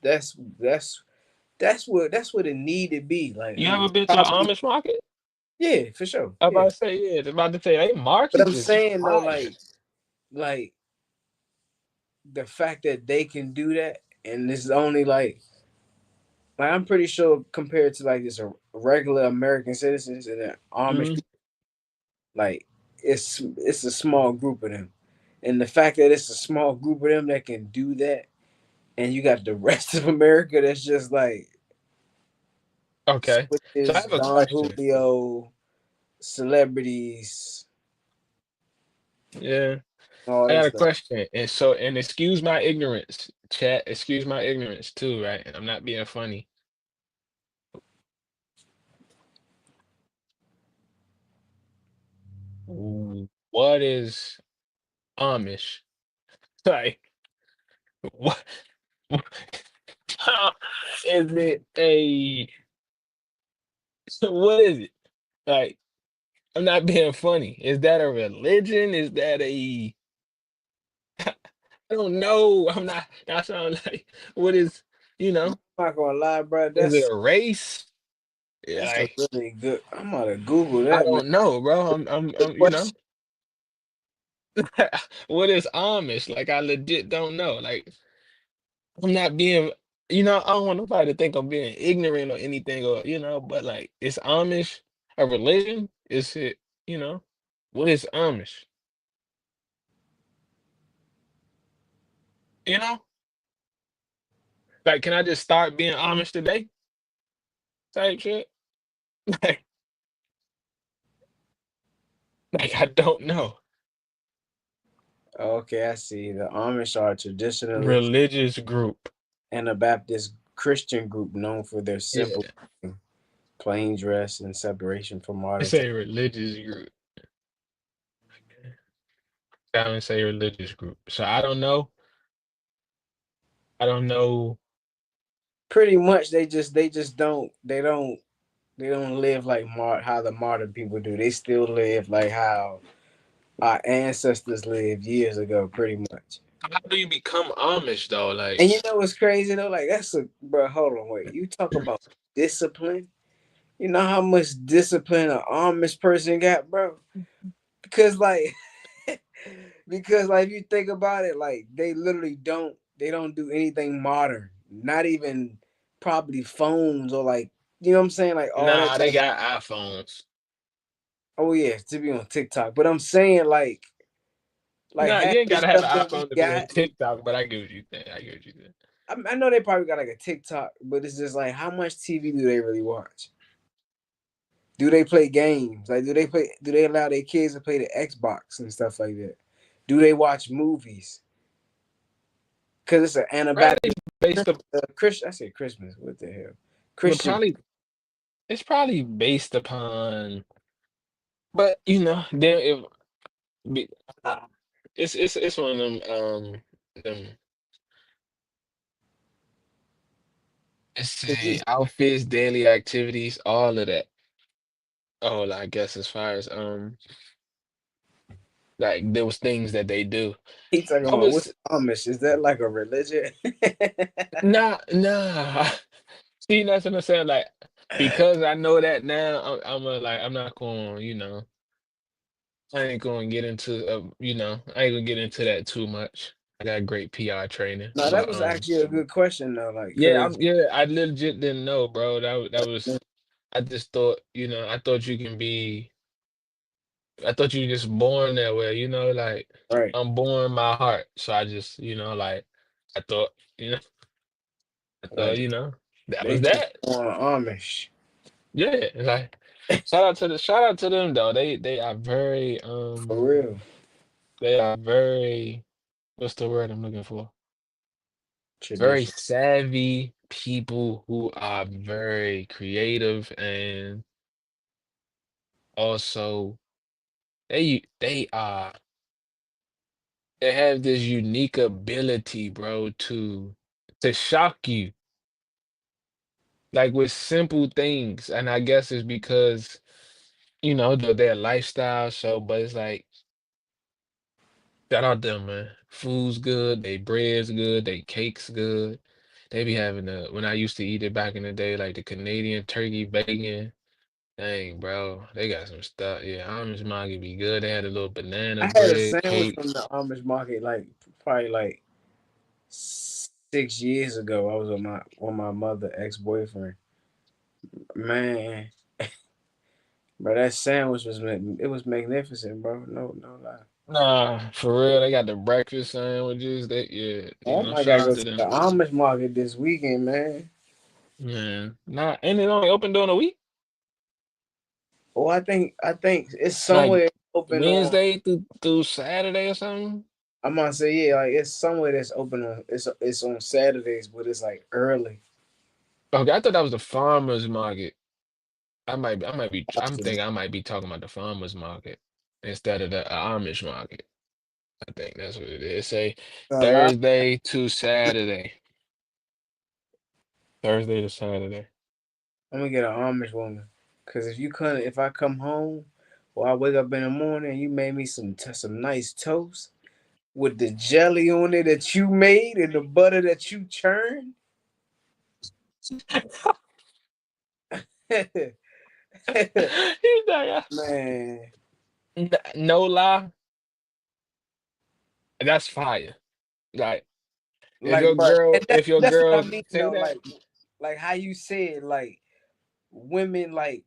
what it need to be. Like You and ever it's been to an probably Amish market? yeah, for sure, I'm yeah. about to say, yeah, about to say they But markets I'm is saying though, fire. like the fact that they can do that, and this is only like I'm pretty sure compared to like just a regular American citizens and the Amish Mhm. people, like it's a small group of them, and the fact that it's a small group of them that can do that, and you got the rest of America that's just like Okay. So I switches, have a Don question. Julio, celebrities, Yeah. all I that got a stuff. question. And excuse my ignorance, chat. Excuse my ignorance too, right? I'm not being funny. What is Amish? Like, what is it a what is it? Like, I'm not being funny. Is that a religion? Is that a I don't know. I'm not that's what I'm like, what is you know, I'm not gonna lie, bro. is it a race? Yeah, That's a like, really good. I'm gonna Google I that, man. don't know, bro. Good I'm question. what is Amish? Like, I legit don't know. Like, I'm not being, I don't want nobody to think I'm being ignorant or anything, or but like, is Amish a religion? Is it, you know, what is Amish? You know, like, can I just start being Amish today? Type shit. Like, I don't know. Okay, I see. The Amish are a traditionalist Religious group. Anabaptist Christian group known for their simple, Yeah, plain dress and separation from modern. it's a religious group. I don't say religious group. So I don't know. I don't know. Pretty much, they just don't. They don't. They don't live like how the modern people do. They still live like how our ancestors lived years ago, pretty much. How do you become Amish though? And Like, you know what's crazy though? Like that's a bro. Hold on, wait. You talk about discipline. You know how much discipline an Amish person got, bro? Because like, because like if you think about it, like they don't do anything modern. Not even probably phones or like you know what I'm saying, like all that. nah, they got iPhones. Oh yeah, to be on TikTok. But I'm saying like Nah, half you ain't the gotta have stuff an that we iPhone to be on got. TikTok, but I get what you think. I get what you think. I know they probably got like a TikTok, but it's just like how much TV do they really watch? Do they play games? Like do they allow their kids to play the Xbox and stuff like that? Do they watch movies? Cause it's an Probably Anabaptist based up, Christian. I say Christmas. What the hell? but Christian. probably it's probably based upon. But then if be- it's one of them. Let's say outfits, daily activities, all of that. Oh, I guess as far as like those things that they do. He talking I about what's was Amish? Is that like a religion? nah. See, that's what I'm saying. Like because I know that now, I'm not going. I ain't going to get into I ain't gonna get into that too much. I got great PR training, No, that but was actually a good question though. Like, yeah, cause I legit didn't know, bro. That was I just thought I thought you can be. I thought you were just born that way, like right, I'm born my heart. So I just, I thought, I thought, like that they was just that. on Amish Yeah. Like shout out to them though. They are very for real they are very what's the word I'm looking for? Very tradition. savvy people who are very creative and also they have this unique ability, bro, to shock you like with simple things. And I guess it's because, their lifestyle. So, but it's like, shout out them, man. Food's good, they bread's good, they cake's good. They be having when I used to eat it back in the day, like the Canadian turkey bacon. Dang, bro, they got some stuff. Yeah, Amish Moggy be good. They had a little banana I had a bread sandwich cake. from the Amish market like probably like 6 years ago. I was with my mother ex boyfriend. Man, bro, that sandwich it was magnificent, bro. No lie. Nah, for real, they got the breakfast sandwiches. Yeah, I might shout gotta out go to to them. the Amish market this weekend, man. Man, nah, ain't it only open during the week? Oh, I think it's Like somewhere open on. Wednesday through Saturday or something? I'm gonna say yeah, like it's somewhere that's open on. It's on Saturdays, but it's like early. Okay, I thought that was the farmers market. I'm thinking I might be talking about the farmers market instead of the Amish market. I think that's what it is. Say A lot. Thursday to Saturday. Thursday to Saturday. I'm gonna get an Amish woman, cause if I come home, or I wake up in the morning, and you made me some nice toast with the jelly on it that you made and the butter that you churned. He's like, Man, No lie, that's fire. Like like, but and if your that's what I girl mean say though. that, Like how you said, like women, like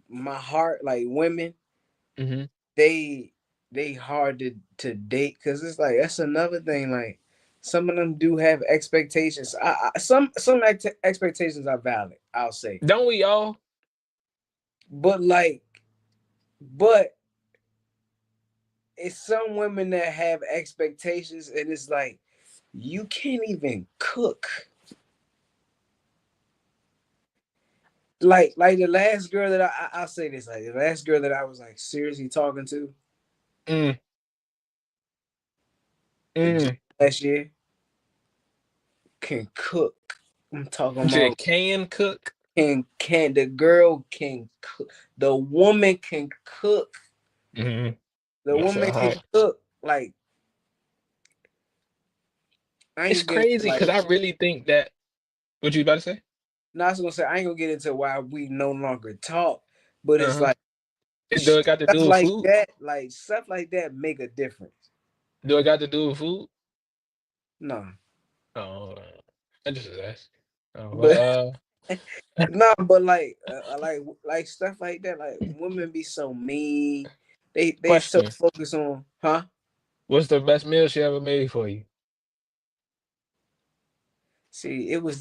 my heart, like women, hmm they they hard to date because it's like that's another thing. Like some of them do have expectations. Some expectations are valid. I'll say, don't we all? but but it's some women that have expectations, and it's like you can't even cook. Like the last girl that I'll say this, like the last girl that I was like seriously talking to Mm, just mm. last year can cook. I'm talking You about said can cook? can the girl can cook. The woman can cook. Hmm. The I feel woman can high. cook. Like I ain't It's gonna get into crazy because like I really think that. What you about to say? no, I was gonna say I ain't gonna get into why we no longer talk, but Uh it's huh. like Do it got to do with food? stuff like that make a difference. Do it got to do with food? No, Oh, I just asked. Oh, but uh, no, but like stuff like that. Like women be so mean. They so question: focused on huh. what's the best meal she ever made for you? See, it was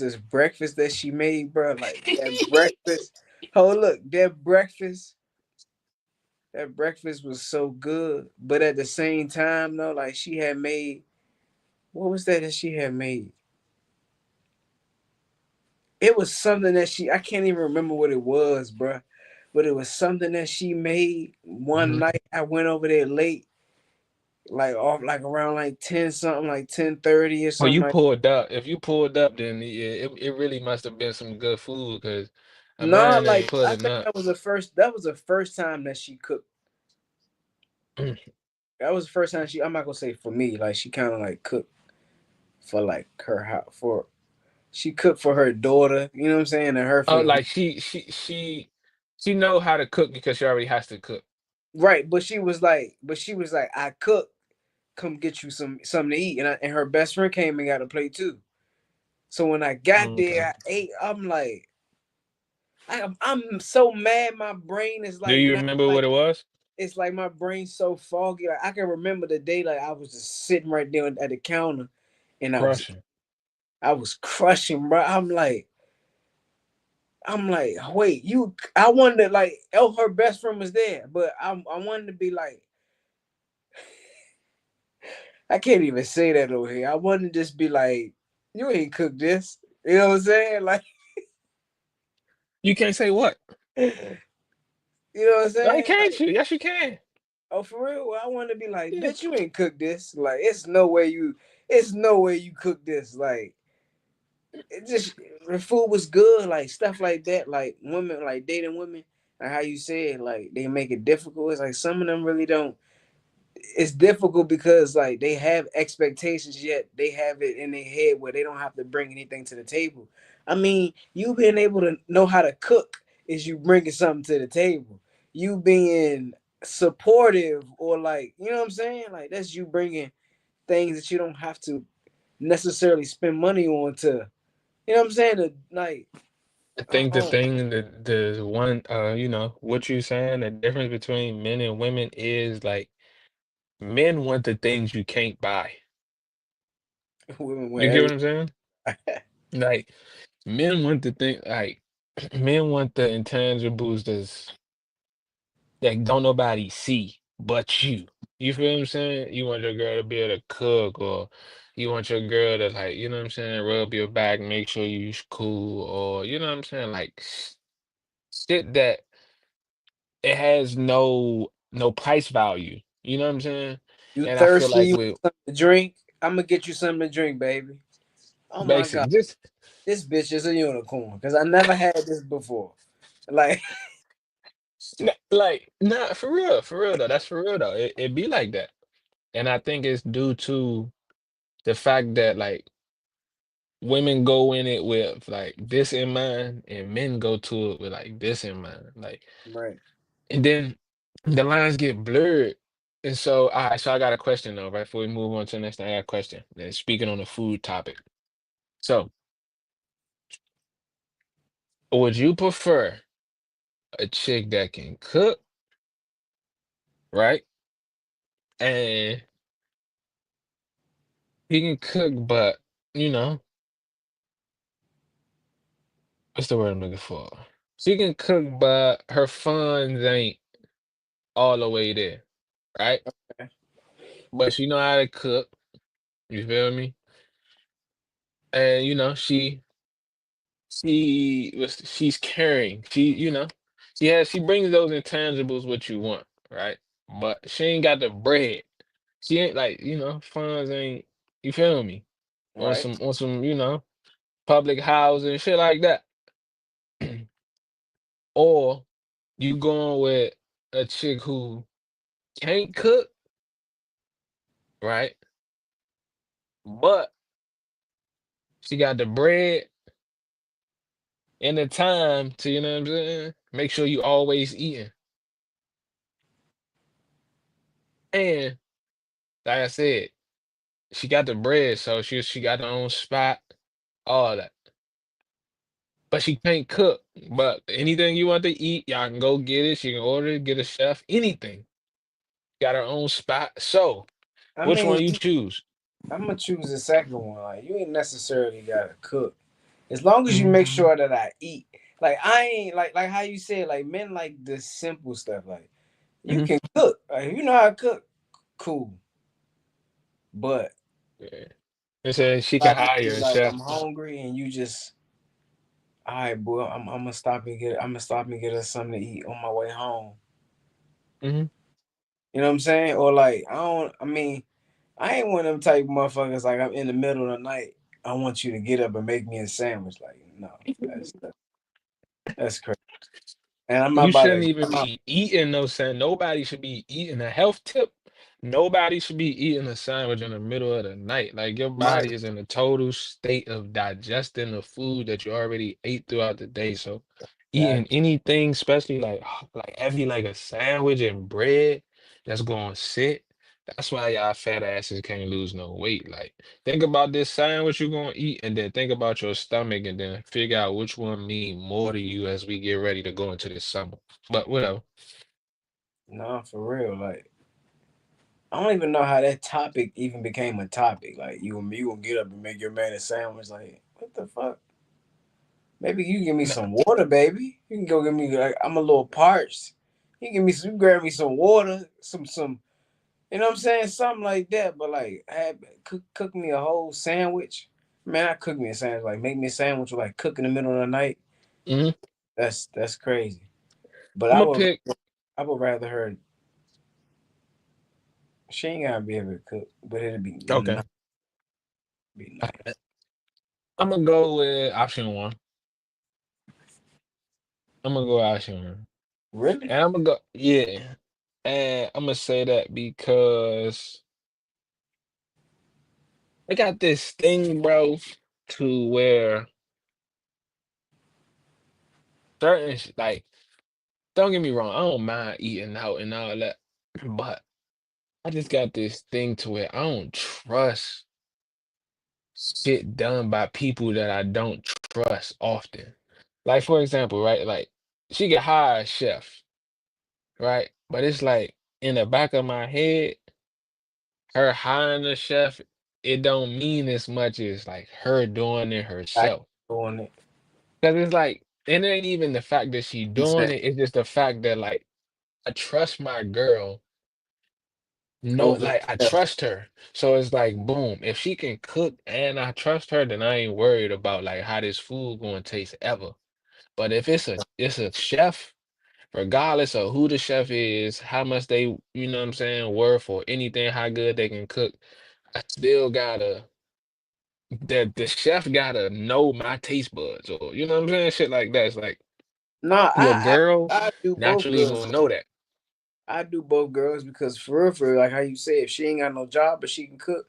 this breakfast that she made, bro. Like that breakfast. Oh look, that breakfast was so good. But at the same time, though, like she had made what was that she had made? It was something that I can't even remember what it was, bro. But it was something that she made one Mhm. night. I went over there late, like off like around like 10 something, like 10:30 or Well, something you like. pulled up. If you pulled up, then yeah, it really must have been some good food because a No, man ain't like I pulling think up. that was the first time that she cooked. That was the first time I'm not gonna say for me, like she kind of like cooked for like her house for she cooked for her daughter, you know what I'm saying, and her Oh, family. like she know how to cook because she already has to cook. Right, but she was like, I cook, come get you something to eat, and her best friend came and got a plate too. So when I got there, Okay. I ate. I'm like, I'm so mad. My brain is Do like you not remember like what it was? it's like my brain's so foggy. Like I can remember the day like I was just sitting right there at the counter, and Crushing. I was crushing, bro. I'm like, wait, you? I wanted to like, oh, her best friend was there, but I wanted to be like, I can't even say that over here. I wanted to just be like, you ain't cooked this. You know what I'm saying? Like, You can't say what? you know what I'm Why saying? can't Like, you? Yes, you can. oh, for real? Well, I want to be like, Yeah. bitch, you ain't cooked this. Like, it's no way you cook this. Like, it just the food was good. Like stuff like that. Like women, like dating women. Like how you said, like they make it difficult. It's like some of them really don't. It's difficult because like they have expectations, yet they have it in their head where they don't have to bring anything to the table. I mean, you being able to know how to cook is you bringing something to the table. You being supportive or like, you know what I'm saying? Like that's you bringing things that you don't have to necessarily spend money on to, you know what I'm saying? To, like, I I think the don't, thing that the one what you saying, the difference between men and women is like men want the things you can't buy. women with You get everything. what I'm saying? Like men want the thing like men want the intangibles that don't nobody see but you. You feel what I'm saying? You want your girl to be able to cook, or you want your girl to like, you know what I'm saying, rub your back, make sure you cool, or you know what I'm saying, like shit that it has no price value. You know what I'm saying? You And I feel thirsty? like You with want something to drink? I'm gonna get you something to drink, baby. Oh my god, basic, just this bitch is a unicorn because I never had this before. Like, like nah, for real though. That's for real though. It be like that, and I think it's due to the fact that like women go in it with like this in mind, and men go to it with like this in mind. Like, right? and then the lines get blurred. And so, all right, so I got a question though, right? Before we move on to the next thing, I got a question. And speaking on the food topic. So, would you prefer a chick that can cook, right? And he can cook, but you know, what's the word I'm looking for? She can cook, but her funds ain't all the way there, right? But she know how to cook. You feel me? And you know, she's caring. She brings those intangibles what you want, right? But she ain't got the bread. She ain't like, funds ain't, you feel me? On Right. some, public housing, shit like that. or you going with a chick who can't cook, right? But she got the bread and the time to, you know what I'm saying? Make sure you always eating. And like I said, she got the bread, so she got her own spot, all that. But she can't cook. But anything you want to eat, y'all can go get it. She can order it, get a chef, anything. Got her own spot. So, I which mean, one you choose? I'm gonna choose the second one. Like, you ain't necessarily gotta cook, as long as you make Mhm. sure that I eat. Like, I ain't like how you said, like, men like the simple stuff. Like, you Mhm. can cook. Like, if you know how to cook, cool. But Yeah. It says she can like, hire a like chef. I'm hungry and you just, all right, boy. I'm gonna stop and get. I'm gonna stop and get us something to eat on my way home. Mhm. You know what I'm saying? Or like, I don't. I mean, I ain't one of them type of motherfuckers. Like, I'm in the middle of the night. I want you to get up and make me a sandwich. Like, no, that's crazy. And I'm not You about shouldn't to. even be eating no sandwich. Nobody should be eating a health tip. Nobody should be eating a sandwich in the middle of the night. Like your My body is in a total state of digesting the food that you already ate throughout the day. So that eating anything, especially like heavy like a sandwich and bread that's going to sit. That's why y'all fat asses can't lose no weight. Like think about this sandwich you're gonna eat, and then think about your stomach, and then figure out which one mean more to you as we get ready to go into this summer. But whatever. no, for real. Like, I don't even know how that topic even became a topic. Like, you gonna get up and make your man a sandwich? Like, what the fuck? Maybe you give me Nah, some water, baby. You can go give me. Like, I'm a little parched. You give me some. You grab me some water, some. You know what I'm saying? Something like that. But like, cook me a whole sandwich. Man, I cook me a sandwich. Like, make me a sandwich. Like, cook in the middle of the night. mhm. That's crazy. But I'm gonna pick. I would rather her. She ain't gotta be able to cook, but it'd be Okay. nice. Be nice. I'm gonna go with option one. I'm gonna go option one. Really? And I'm gonna go, yeah. And I'm gonna say that because I got this thing, bro, to where like, don't get me wrong, I don't mind eating out and all that, but I just got this thing to where I don't trust shit done by people that I don't trust often. Like, for example, right? Like, she could hire a chef, right? But it's like in the back of my head, her hiring a chef, it don't mean as much as like her doing it I herself. doing it. Cause it's like it ain't even the fact that she He doing said it, it's just the fact that like I trust my girl. No, over. like I trust her. So it's like boom, if she can cook and I trust her, then I ain't worried about like how this food gonna taste ever. But if it's a chef, regardless of who the chef is, how much they, you know what I'm saying, worth or anything, how good they can cook, I still gotta the chef gotta know my taste buds, or you know what I'm saying? Shit like that. It's like No, your girl I do both naturally girls. gonna know that. I do both girls because for real, like how you say, if she ain't got no job but she can cook,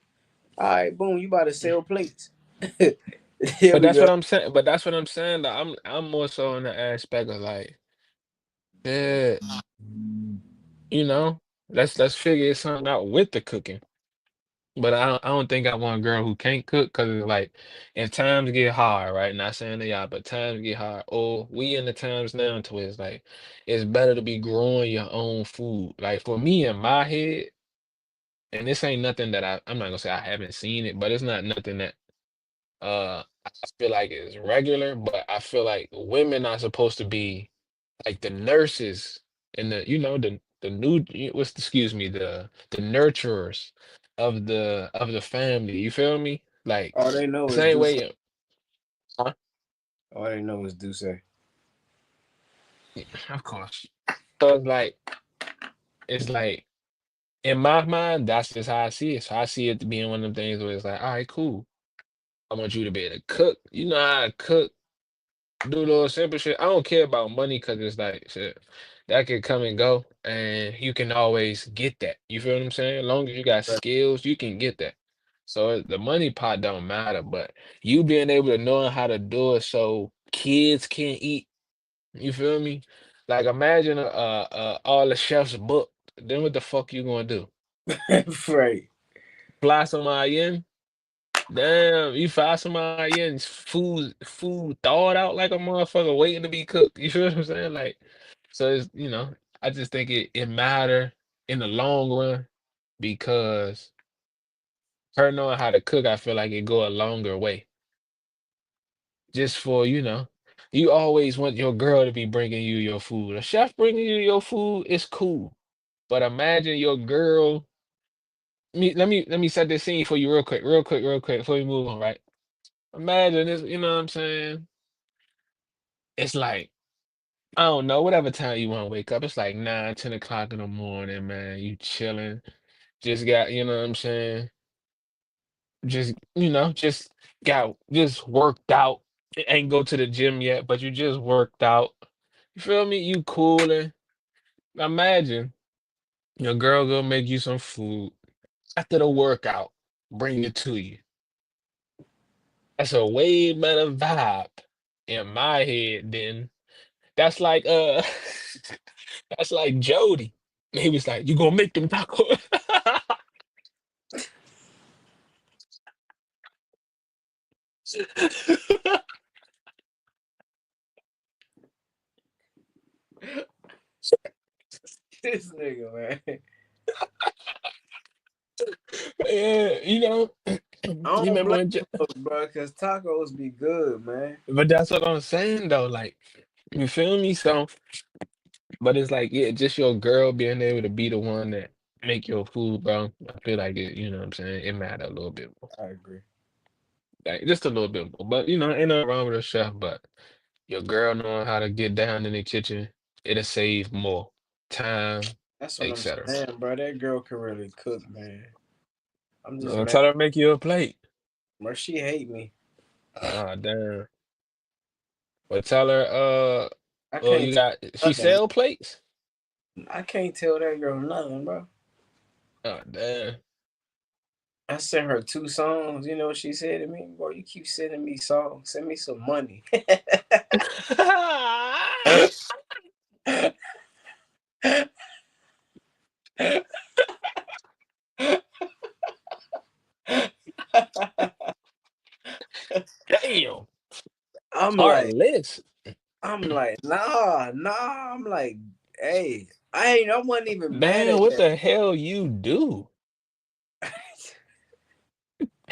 all right, boom, you about to sell plates. Here But we that's go. what I'm saying. But that's what I'm saying. Like, I'm more so in the aspect of like, yeah, you know, let's figure something out with the cooking. But I don't think I want a girl who can't cook because it's like if times get hard, right? Not saying that y'all, but times get hard. Oh, we in the times now to where it's like it's better to be growing your own food. Like for me in my head, and this ain't nothing that I'm not gonna say I haven't seen it, but it's not nothing that I feel like is regular, but I feel like women are supposed to be like the nurses and the new excuse me the nurturers of the family. You feel me? Like All they the know is same do. way. Huh? All they know is do say. Yeah, of course. So it's like in my mind, that's just how I see it. So I see it to being one of them things where it's like, all right, cool. I want you to be able to cook. You know how to cook. do little simple shit. I don't care about money because it's like shit that can come and go, and you can always get that. You feel what I'm saying? As long as you got Right. skills, you can get that. So the money part don't matter, but you being able to know how to do it so kids can eat. You feel me? Like imagine all the chefs booked. Then what the fuck you gonna do? Right. Fly somebody in? Damn, you fly somebody in, food thawed out like a motherfucker waiting to be cooked. You feel what I'm saying? Like, so it's I just think it matter in the long run because her knowing how to cook, I feel like it go a longer way. Just for, you always want your girl to be bringing you your food. A chef bringing you your food is cool. But imagine your girl. Let me set this scene for you real quick, before we move on, right? Imagine this, you know what I'm saying? It's like, I don't know, whatever time you want to wake up. It's like 9, 10 o'clock in the morning, man. You chilling. Just got, you know what I'm saying? Just just worked out. Ain't go to the gym yet, but you just worked out. You feel me? You cooling. Imagine your girl gonna make you some food after the workout, bring it to you. That's a way better vibe in my head than that's like that's like Jody. He was like, "You gonna make them tacos?" This nigga, man. Yeah, I you don't remember blame when? him, bro, cause tacos be good, man. But that's what I'm saying though. Like, you feel me? So, but it's like, yeah, just your girl being able to be the one that make your food, bro. I feel like it. You know what I'm saying? It matter a little bit more, I agree. like just a little bit more. But ain't nothing wrong with a chef. But your girl knowing how to get down in the kitchen, it'll save more time, That's what I'm etc. saying, bro. That girl can really cook, man. I'm just mad. Tell her to make you a plate. Bro, she hate me. Ah, damn. But tell her, I well, can't you tell got, she nothing. sell plates? I can't tell that girl nothing, bro. Oh, damn. I sent her 2 songs. You know what she said to me? Boy, you keep sending me songs. Send me some money. Damn. I'm like, Heartless. nah. I'm like, hey, I wasn't even mad Damn, at what that. the hell you do?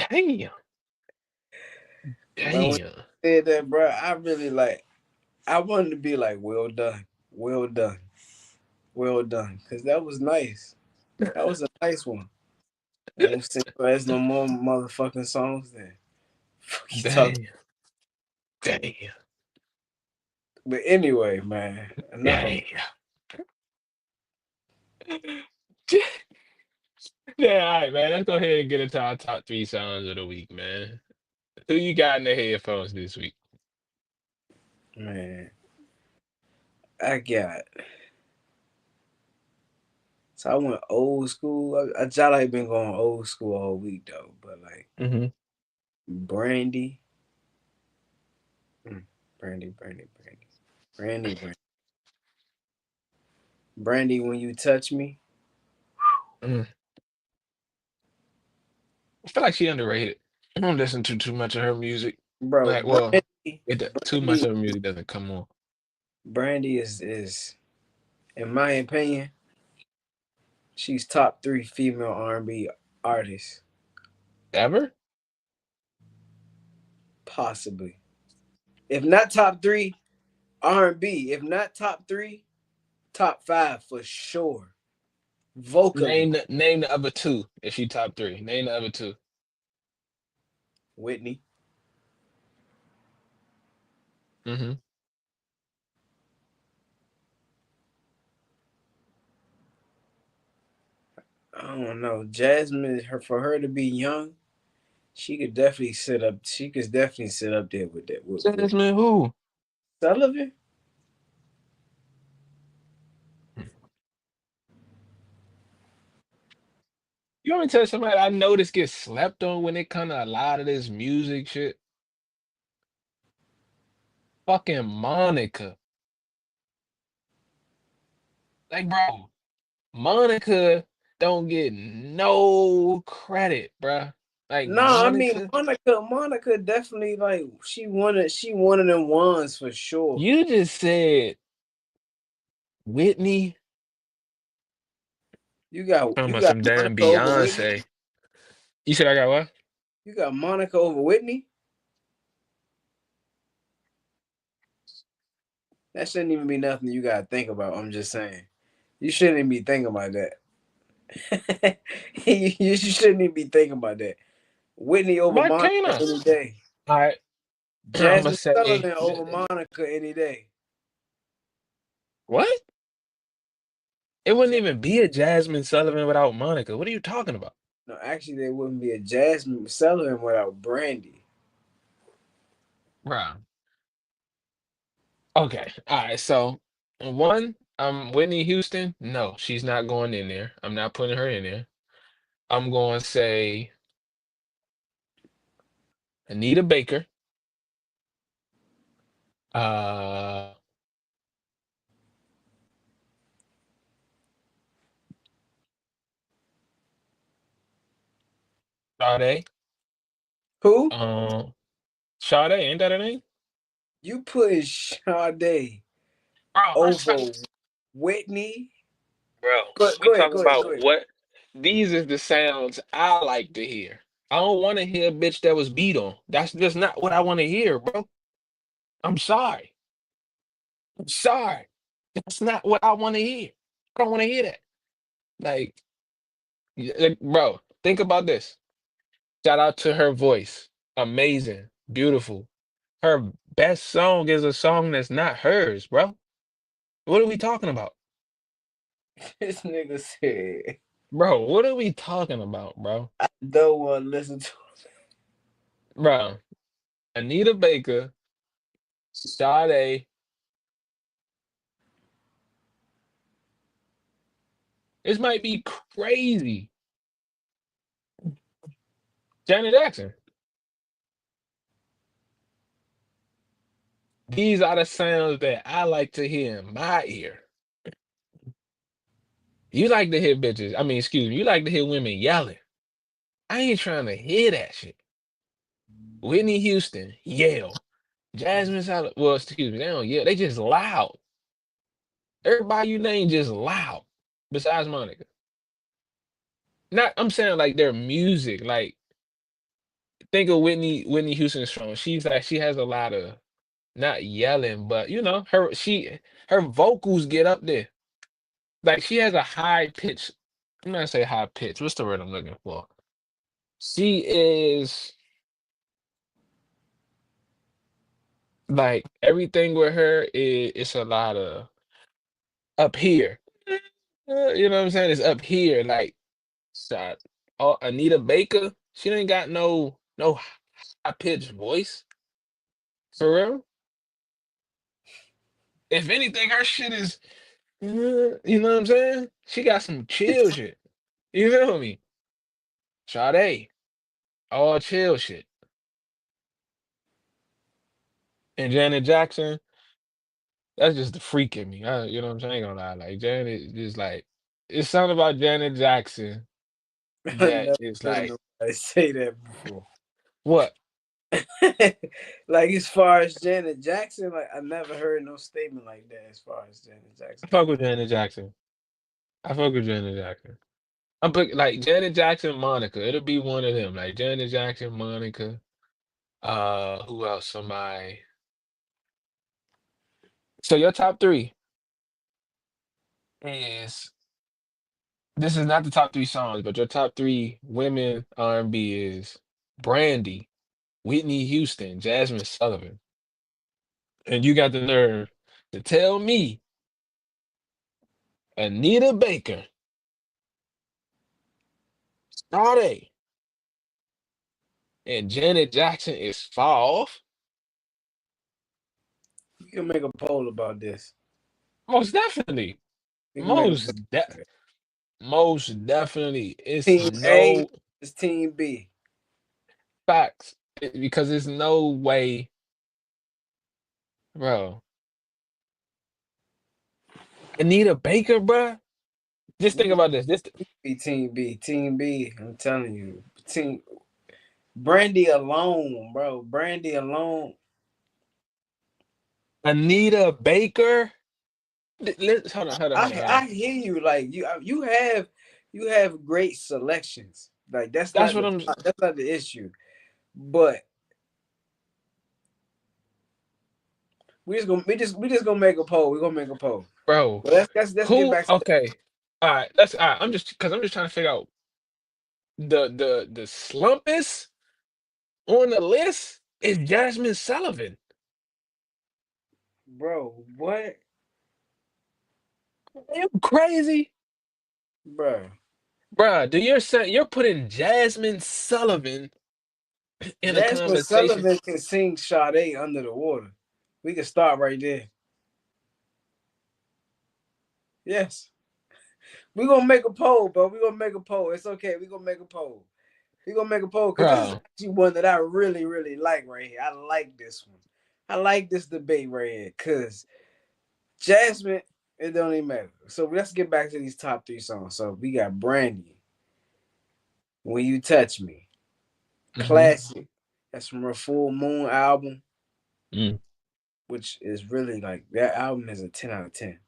Damn. But when Damn. she said that, bro, I really like, I wanted to be like, well done, well done, because that was nice. That was a nice one. I ain't sing your ass no more motherfucking songs then. Fuck you talking. Damn. Damn. But anyway, man, enough of Damn. Yeah, all right, man. Let's go ahead and get into our top three songs of the week, man. Who you got in the headphones this week? man. I got so I went old school. I like been going old school all week though, but like Mm-hmm. Brandy, mm, Brandy. Brandy, when you touch me, Mm. I feel like she underrated. I don't listen to too much of her music. bro. Like, well, too much Brandy, of her music doesn't come on. Brandy is in my opinion, she's top 3 female R&B artists, Ever? possibly. If not top 3 R&B, if not top 3, top 5 for sure. Vocally, Name the other two if she top three. Name the other two. Whitney. Mm-hmm. I don't know. Jasmine, her for her to be young, she could definitely sit up. She could definitely sit up there with that. With Jasmine who? Sullivan? You want me to tell you somebody I noticed gets slept on when it comes to a lot of this music shit? Fucking Monica. Like, bro, Monica don't get no credit, bruh. Like No, I mean Monica, Monica definitely like she one of them ones for sure. you just said Whitney. Talking You about got some damn Monica over Whitney. Beyonce. You said I got what? You got Monica over Whitney. That shouldn't even be nothing you gotta think about. I'm just saying. You shouldn't even be thinking about that. You shouldn't even be thinking about that. Whitney over Why Monica can't I? any day. All right, I'm gonna Jasmine say Sullivan over Monica any day. what? It wouldn't Ja- even be a Jasmine Sullivan without Monica. What are you talking about, no, actually, there wouldn't be a Jasmine Sullivan without Brandy. bro? Okay, all right. So one, Whitney Houston. No, she's not going in there. I'm not putting her in there. I'm going to say Anita Baker. Uh, Sade. Who? Sade, ain't that her name? You put Sade Bro, over Whitney? bro, we Go ahead, talking go ahead, go about ahead. what? These is the sounds I like to hear. I don't want to hear a bitch that was beat on. That's just not what I want to hear, bro. I'm sorry. I'm sorry. That's not what I want to hear. I don't want to hear that. Like, like, bro, think about this. Shout out to her voice. Amazing. Beautiful. Her best song is a song that's not hers, bro. What are we talking about? This nigga said, Bro, what are we talking about, bro? don't want to listen to Bro, Anita Baker, Sade, this might be crazy. Janet Jackson. These are the sounds that I like to hear in my ear. You like to hear bitches. I mean, excuse me, you like to hear women yelling. I ain't trying to hear that shit. Whitney Houston, yell. Jasmine Sally, well, excuse me, they don't yell. They just loud. Everybody you name just loud. Besides Monica. Not, I'm saying like their music. Like, think of Whitney Houston's song. She's like, she has a lot of not yelling, but you know, her vocals get up there. Like she has a high pitch. I'm not gonna say high pitch. What's the word I'm looking for? She is like everything with her is it's a lot of up here. You know what I'm saying? It's up here. Like shot. Oh, Anita Baker, she ain't got no high pitched voice for real. If anything, her shit is you know what I'm saying? She got some chill shit. You feel me? Sade, all chill shit. And Janet Jackson, that's just the freak in me. You know what I'm saying? I ain't gonna lie. Like Janet, just like it's something about Janet Jackson I that never is heard like nobody say that before. what? Like as far as Janet Jackson, like I never heard no statement like that as far as Janet I Jackson fuck goes. with Janet Jackson. I fuck with Janet Jackson. I'm pick, like Janet Jackson, Monica. It'll be one of them. Like Janet Jackson, Monica. Who else? Somebody. So your top three is this is not the top three songs, but your top three women R&B is Brandy, Whitney Houston, Jasmine Sullivan. And you got the nerve to tell me Anita Baker, Sade, and Janet Jackson is far off? We can make a poll about this. Most definitely. We can make a Most de most definitely. It's team A no is team B. facts because there's no way, bro. Anita Baker, bro. Just think We about this. This be team B. Team B. I'm telling you. Team Brandy alone, bro. Brandy alone. Anita Baker. Let's hold on, hold on, hold on, hold on. I hear you. Like you have great selections. Like That's what I'm, that's not the issue. But we just gonna make a poll. We're gonna make a poll. bro. But let's get Who? back to Okay. All right. Let's. All right. I'm just because I'm just trying to figure out the slumpest on the list is Jasmine Sullivan. bro. What, Are you crazy, bro? bro? Do you're saying you're putting Jasmine Sullivan in a Jasmine conversation, Sullivan can sing Sade under the water. We can start right there. Yes. We're gonna make a poll, bro. We're gonna make a poll. It's okay. We're gonna make a poll. We're gonna make a poll because this is bro? actually one that I really, really like right here. I like this one. I like this debate right here. Cause Jasmine, it don't even matter. So let's get back to these top three songs. So we got Brandy, When You Touch Me, Mm-hmm. classic. That's from her Full Moon album, Mm. which is really like that album is a 10 out of 10.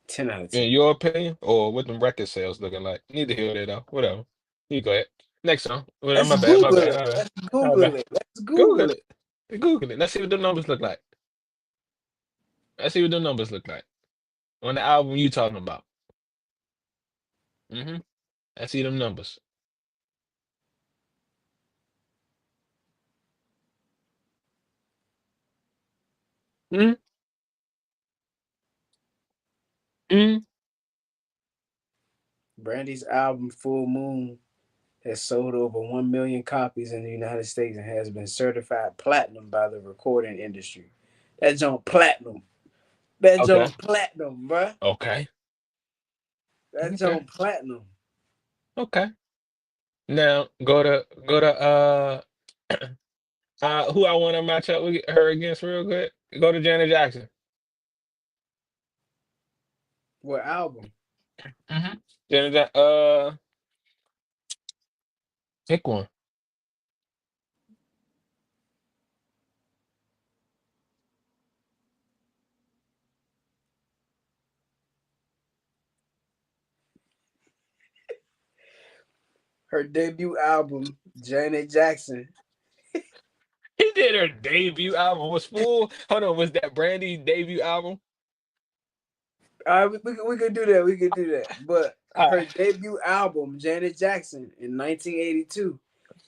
10 out of In 10. your opinion, or what the record sales looking like? Neither here nor there, though. Whatever. You go ahead. Next song. Well, Let's my bad. My Google bad. it. My bad. Let's My Google bad. it. Let's Google Google it. it. Google it. Let's see what the numbers look like. Let's see what the numbers look like on the album you talking about. Mm-hmm. Let's see them numbers. Mm-hmm. Mm-hmm. Brandy's album Full Moon has sold over 1 million copies in the United States and has been certified platinum by the recording industry. That's on platinum. That's Okay. on platinum, bruh. Okay. That's Okay. on platinum. Okay. Now go to who I want to match up with her against real good. Go to Janet Jackson. What album? Mm-hmm. Janet Jackson. Pick one. Her debut album, Janet Jackson. He did her debut album. Was full. Hold on. Was that Brandy's debut album? All right, we could do that. We could do that. But All her right. debut album, Janet Jackson, in 1982,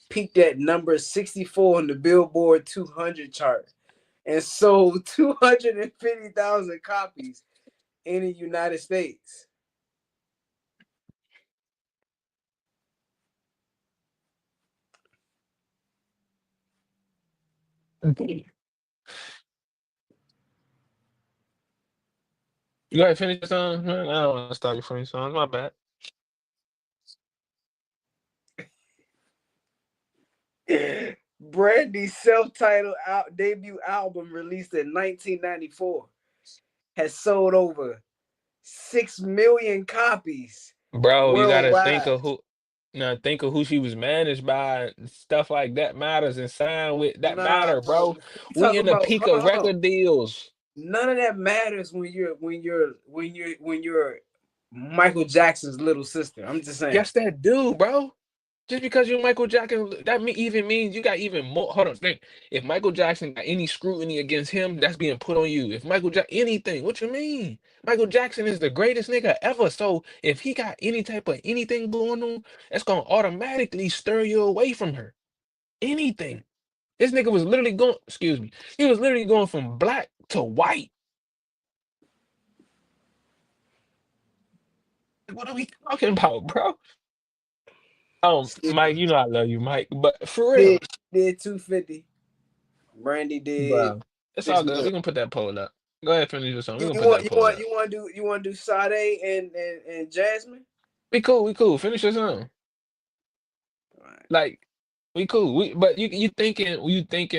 peaked at number 64 on the Billboard 200 chart and sold 250,000 copies in the United States. You go ahead, finish the song. Man, I don't want to stop you from your songs. My bad. Brandy's self-titled debut album, released in 1994, has sold over 6 million copies Bro, you gotta think worldwide. of who. Now think of who she was managed by. And stuff like that matters and signed with. That Nah, matter, bro. bro. We We talking in the about peak of hold on. record deals. None of that matters when you're Michael Jackson's little sister. I'm just saying. Yes, that do, bro. Just because you're Michael Jackson, even means you got even more. Hold on, think. If Michael Jackson got any scrutiny against him, that's being put on you. If Michael Jackson, anything, what you mean? Michael Jackson is the greatest nigga ever. So if he got any type of anything going on, that's gonna automatically stir you away from her. Anything. This nigga was literally going. Excuse me. He was literally going from black to white. What are we talking about, bro? Mike, you know I love you, Mike, but for Did real, 250. Brandy did bro, it's all six good. million. We can put that poll up. Go ahead, finish your song. We're You, gonna you put want that you poll want up. you want to do Sade and Jasmine? We cool, we cool. Finish your song. All right, Like, we cool. But you thinking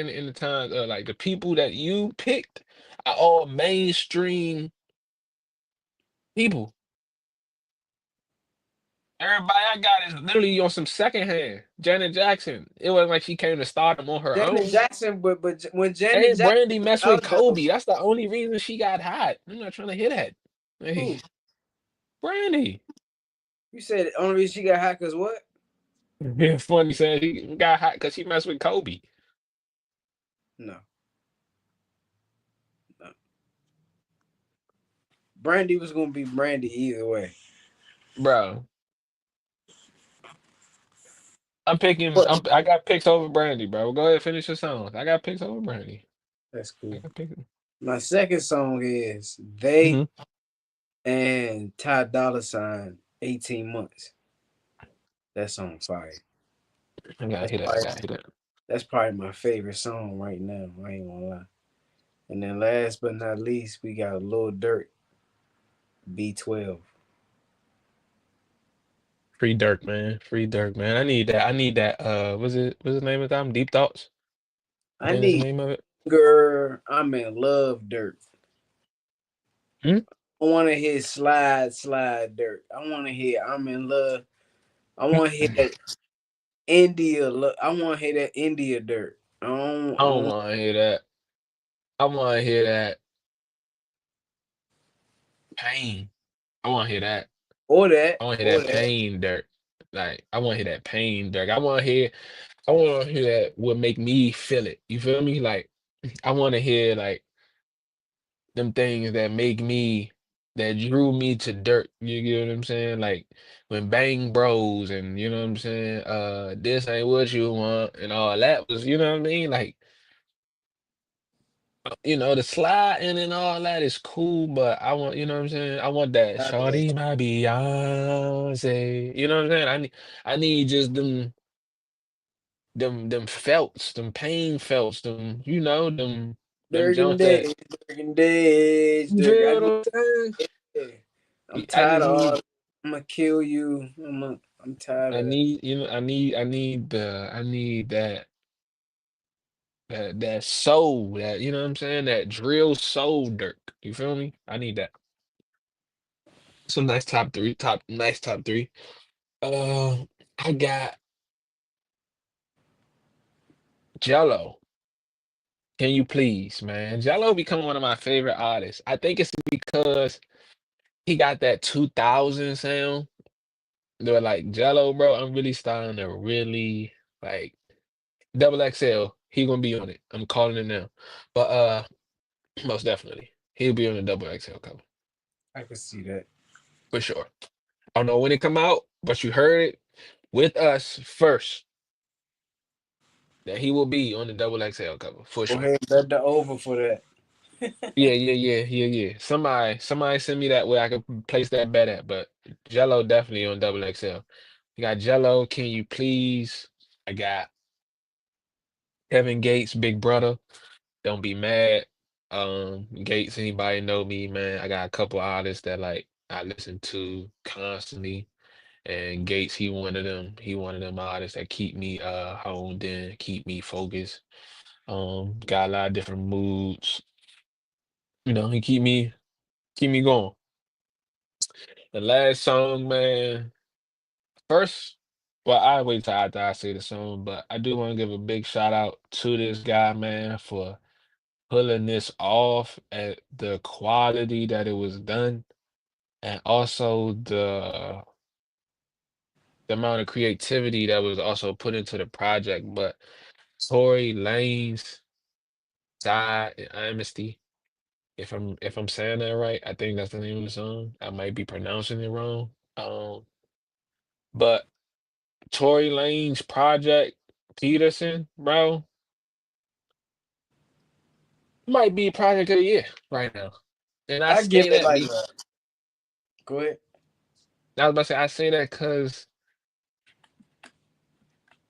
in the times of like the people that you picked are all mainstream people. Everybody I got is literally on some secondhand. Janet Jackson. It wasn't like she came to stardom on her Janet own. Jackson, but when Janet And Jackson Brandy was messed with out though, Kobe. That's the only reason she got hot. I'm not trying to hear that. who Hey, Brandy. you said the only reason she got hot cause what? Yeah, funny saying she got hot because she messed with Kobe. No, no. Brandy was gonna be Brandy either way. Bro, But I got picks over Brandy, bro. Go ahead, finish your songs. I got picks over Brandy. that's I cool. got picks. My second song is They Hmm. and Ty Dolla Sign 18 months. That song fire. I gotta That's hear that. I probably gotta hear that. that's probably my favorite song right now. I ain't gonna lie. And then last but not least, we got Lil Durk B12. Free Dirk, man. Free Dirk, man. I need that. I need that. What's his name of the time? Deep Thoughts. I I think that's the need name of it. Girl, I'm in love Dirt. Hmm? I want to hear slide Dirt. I want to hear I'm in love. I want to hear that India. I want to hear that India Dirt. I don't want to hear that. I want to hear that pain. I want to hear that. I want to hear or that that. pain, Dirk. Like I want to hear that pain, Dirk. I want to hear that would make me feel it. You feel me? Like I want to hear like them things that make me that drew me to Dirk. You get what I'm saying? Like when Bang Bros and you know what I'm saying? This ain't what you want and all that was, you know what I mean? Like the sliding and all that is cool, but I want, you know what I'm saying? I want that I know Shawty my Beyonce. You know what I'm saying? I need just them felts, them pain felts, them Durkin jumps that days, Durkin days, you Dirk. I feel need. what I'm saying? Yeah. I'm I tired just of all. need I'm gonna kill you. I'm tired I of that. need you know I need that soul, that you know what I'm saying? That drill soul Dirk. You feel me? I need that. Some nice top three, nice top three. Uh I got Jello. Can you please, man? Jello become one of my favorite artists. I think it's because he got that 2000 sound. They're like Jello, bro. I'm really starting to really like Double XL. He gonna be on it. I'm calling it now. But most definitely, he'll be on the Double XL cover I can see that. for sure. I don't know when it come out, but you heard it with us first that he will be on the Double XL cover for Go sure. ahead, bet the over for that. Yeah, yeah, yeah, yeah, yeah. Somebody send me that where I can place that bet at. But Jello definitely on Double XL. You got Jello. Can you please? I got Kevin Gates, Big Brother. Don't be mad. Gates, anybody know me, man? I got a couple artists that like I listen to constantly. And Gates, he one of them. He one of them artists that keep me honed in, keep me focused. Got a lot of different moods. He keep me going. The last song, man. First, well, I wait till after I say the song, but I do want to give a big shout out to this guy, man, for pulling this off at the quality that it was done, and also the amount of creativity that was also put into the project. But Tory Lanez died in Amnesty. If I'm saying that right, I think that's the name of the song. I might be pronouncing it wrong. But Tory Lanez project Peterson, bro, might be project of the year right now. And I I give say it that like be a. Go ahead. I was about to say I say that because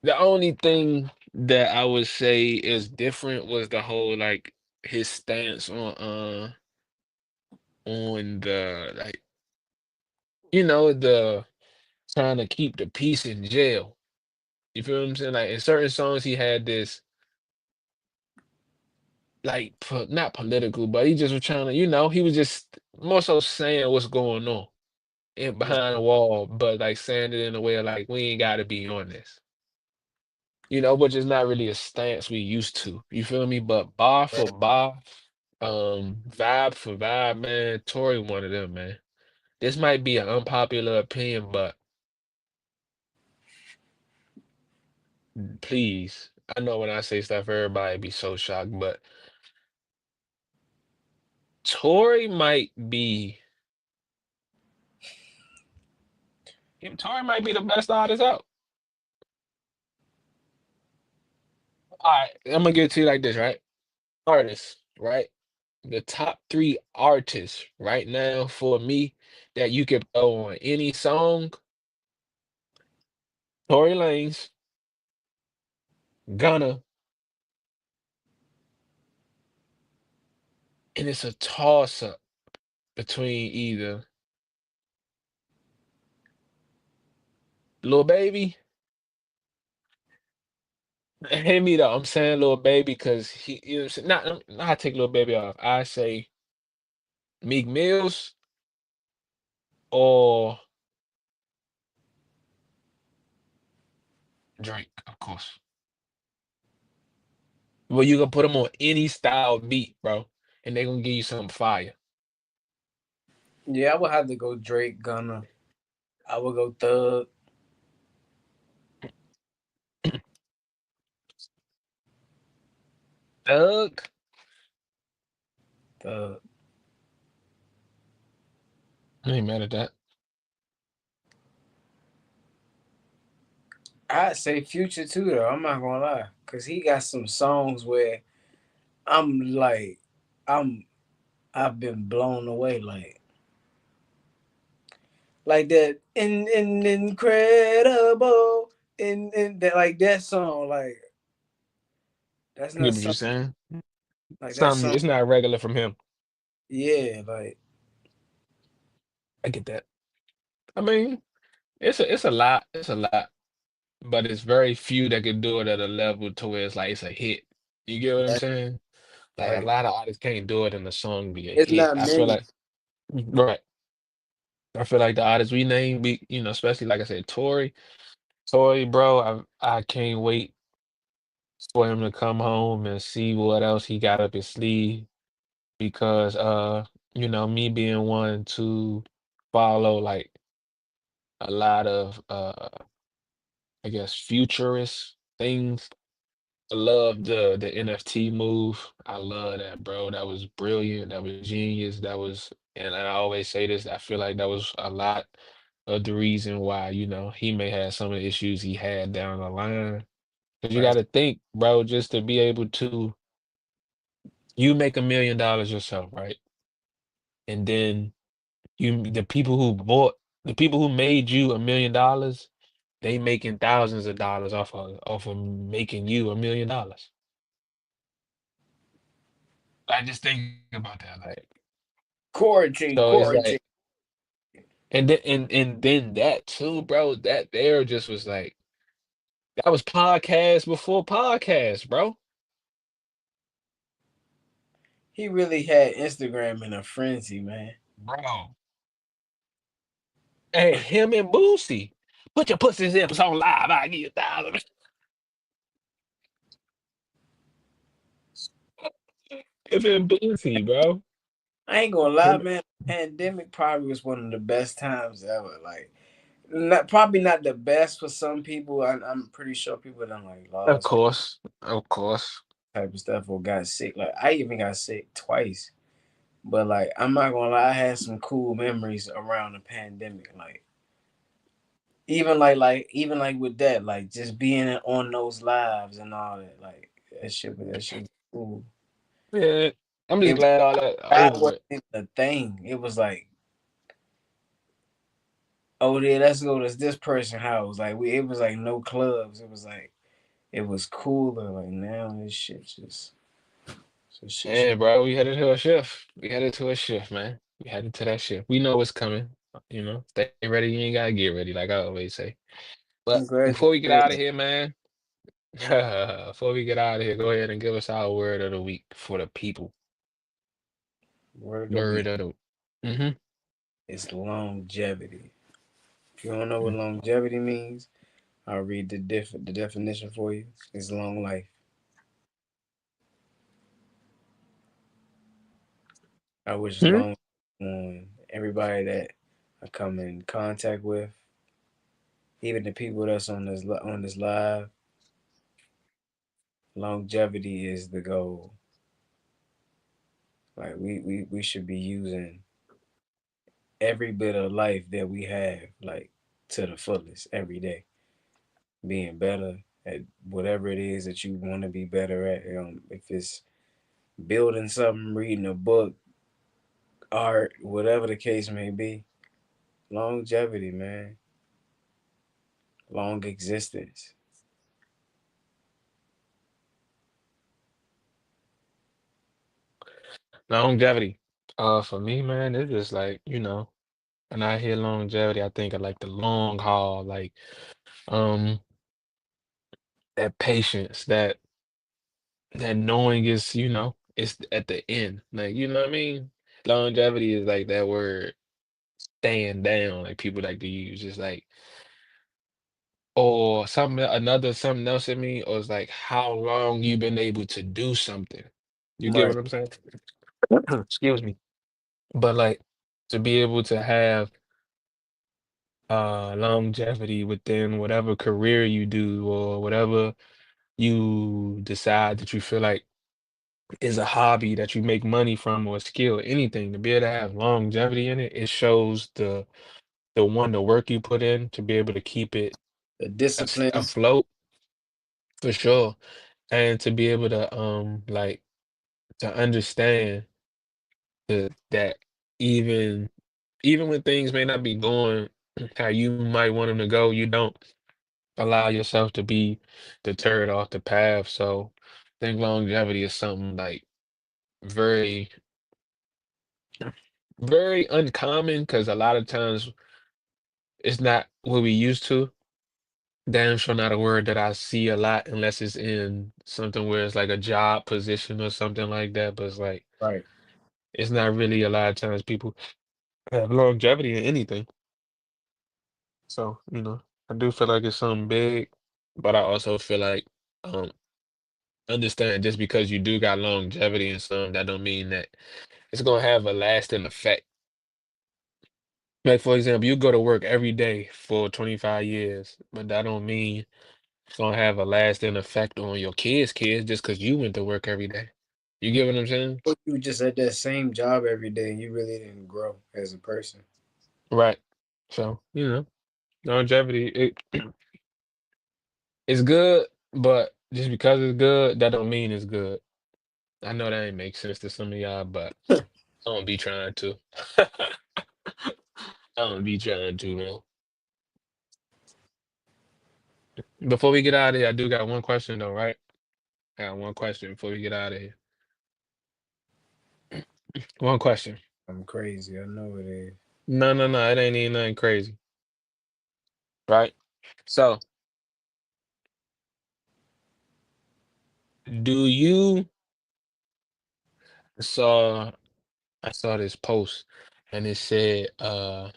the only thing that I would say is different was the whole like his stance on on the like, the trying to keep the peace in jail. You feel what I'm saying? Like in certain songs, he had this like not political, but he just was trying to, he was just more so saying what's going on and Yeah. behind the wall, but like saying it in a way of like we ain't got to be on this. Which is not really a stance we used to. You feel me? But bar for bar, vibe for vibe, man, Tory one of them, man. This might be an unpopular opinion, but please, I know when I say stuff, everybody be so shocked, but Tory might be, Tory might be the best artist out. All right, I'm gonna give it to you like this, right? Artists, right? The top three artists right now for me that you could throw on any song, Tory Lanez, Gunna, and it's a toss up between either Lil Baby. Hear me though, I'm saying Lil Baby because he, what I'm saying? Not I take Lil Baby off. I say Meek Mills or Drake, of course. Well, you can put them on any style beat, bro, and they gonna give you some fire. Yeah, I would have to go Drake, Gunna. I would go Thug. Thug, Thug. I ain't mad at that. I'd say Future too, though. I'm not gonna lie, cause he got some songs where I'm like, I'm I've been blown away, like that incredible in that like that song, like that's I get not what you're something saying. like that Something song. it's not regular from him. Yeah, like I get that. I mean, it's a lot, but it's very few that can do it at a level to where it's like it's a hit. You get what I'm that's saying? Like a right. lot of artists can't do it and the song be a It's hit. not I feel many. like right. I feel like the artists we name, especially like I said, Tory, bro. I can't wait for him to come home and see what else he got up his sleeve because me being one to follow like a lot of I guess futurist things. I love the NFT move. I love that, bro. That was brilliant. That was genius. And I always say this, I feel like that was a lot of the reason why, he may have some of the issues he had down the line. Because you got Right. to think, bro, just to be able to, you make $1 million yourself, right? And then the people who made you $1 million, they making thousands of dollars off of making you $1 million. I just think about that, like, Corey, so it's Corey. like, and then that too, bro. That there just was like that was podcast before podcast, bro. He really had Instagram in a frenzy, man. Bro, hey, him and Boosie, put your pussy zips on live. I give you 1,000. Him and Boosie, bro. I ain't gonna lie, Him, man. Pandemic probably was one of the best times ever. Like, not probably not the best for some people. I'm pretty sure people done like of lost course, of course. type of stuff or got sick. Like, I even got sick twice. But like, I'm not gonna lie, I had some cool memories around the pandemic. Like, even like with that, like just being on those lives and all that. Like, that shit was cool. Yeah, I'm It just was glad all that that over wasn't with. even a thing. It was like, oh yeah, let's go to this person house. Like it was like no clubs. It was like it was cooler. Like now this shit just so shit. Yeah, bro, we headed to a shift. We headed to a shift, man. We headed to that shit. We know what's coming. Stay ready. You ain't gotta get ready, like I always say. But before we get out of Congratulations. here, man, before we get out of here, go ahead and give us our word of the week for the people. Word of the Word week of the mm-hmm. is longevity. If you don't know what longevity means, I'll read the definition for you. It's long life. I wish Mm-hmm. long on everybody that I come in contact with, even the people that's on this live. Longevity is the goal. Like we should be using every bit of life that we have, like to the fullest every day, being better at whatever it is that you want to be better at. If it's building something, reading a book, art, whatever the case may be. Longevity, man. Long existence. Longevity. For me, man, it's just like, when I hear longevity, I think of like the long haul, like um that patience, that knowing is, it's at the end. Like, you know what I mean? Longevity is like that word staying down, like people like to use. Just like or something else in me, or it's like how long you been able to do something. You get Right. what I'm saying? Excuse me. But like to be able to have longevity within whatever career you do or whatever you decide that you feel like is a hobby that you make money from or a skill, anything, to be able to have longevity in it, it shows the work you put in to be able to keep it The discipline, afloat for sure. And to be able to like to understand that even even when things may not be going how you might want them to go, you don't allow yourself to be deterred off the path. So I think longevity is something like very, very uncommon because a lot of times it's not what we used to. Damn sure not a word that I see a lot unless it's in something where it's like a job position or something like that. But it's like right? it's not really a lot of times people have longevity in anything. So, I do feel like it's something big, but I also feel like um understand just because you do got longevity in some, that don't mean that it's gonna have a lasting effect. Like for example, you go to work every day for 25 years, but that don't mean it's gonna have a lasting effect on your kids just because you went to work every day. You get what I'm saying? Or you just at that same job every day and you really didn't grow as a person. Right. So, longevity, it's good, but just because it's good, that don't mean it's good. I know that ain't make sense to some of y'all, but I don't be trying to. I don't be trying to, man. Before we get out of here, I do got one question though, right? I got one question before we get out of here. One question. I'm crazy. I know it is. No, no, no, it ain't even nothing crazy, right? So, do you saw I saw this post and it said, dang,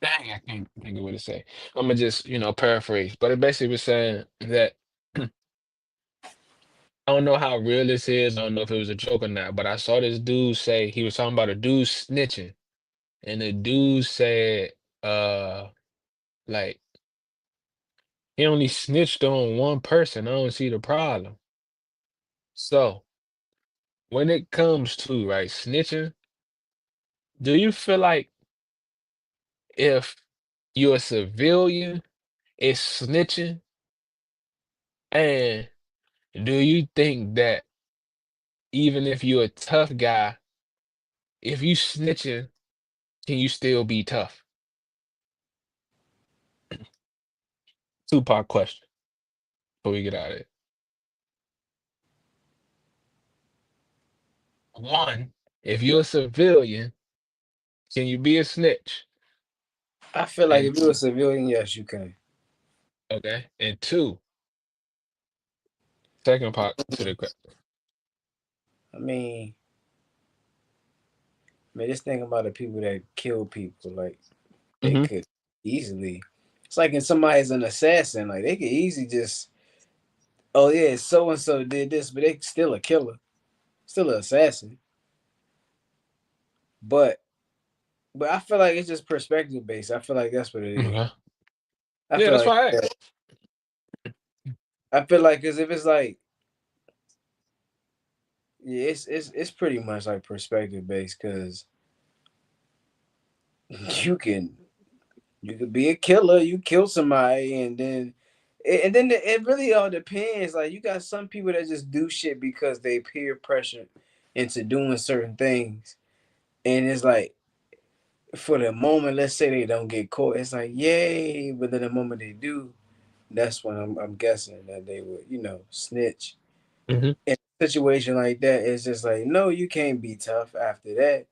I can't think of what it say. I'm gonna just, paraphrase, but it basically was saying that I don't know how real this is. I don't know if it was a joke or not, but I saw this dude say he was talking about a dude snitching, and the dude said, like he only snitched on one person. I don't see the problem. So when it comes to right snitching, do you feel like if you're a civilian, it's snitching, and do you think that even if you're a tough guy, if you snitching, can you still be tough? Two-part question before we get out of it. One. If you're a civilian, can you be a snitch? I feel like And if you're a civilian, yes, you can. okay, and two, second part to the I mean, man, just think about the people that kill people. Like they hmm could easily. It's like if somebody's an assassin, like they could easily just, oh yeah, so and so did this, but they still a killer, still an assassin. But I feel like it's just perspective based. I feel like that's what it is. Okay. I Yeah, feel that's like why I that. asked. I feel like because if it's like, yeah, it's pretty much like perspective based because you can you could be a killer, you kill somebody, and then it really all depends. Like you got some people that just do shit because they peer pressure into doing certain things, and it's like for the moment, let's say they don't get caught, it's like yay, but then the moment they do, that's when I'm guessing that they would snitch. Hmm In a situation like that, it's just like no, you can't be tough after that.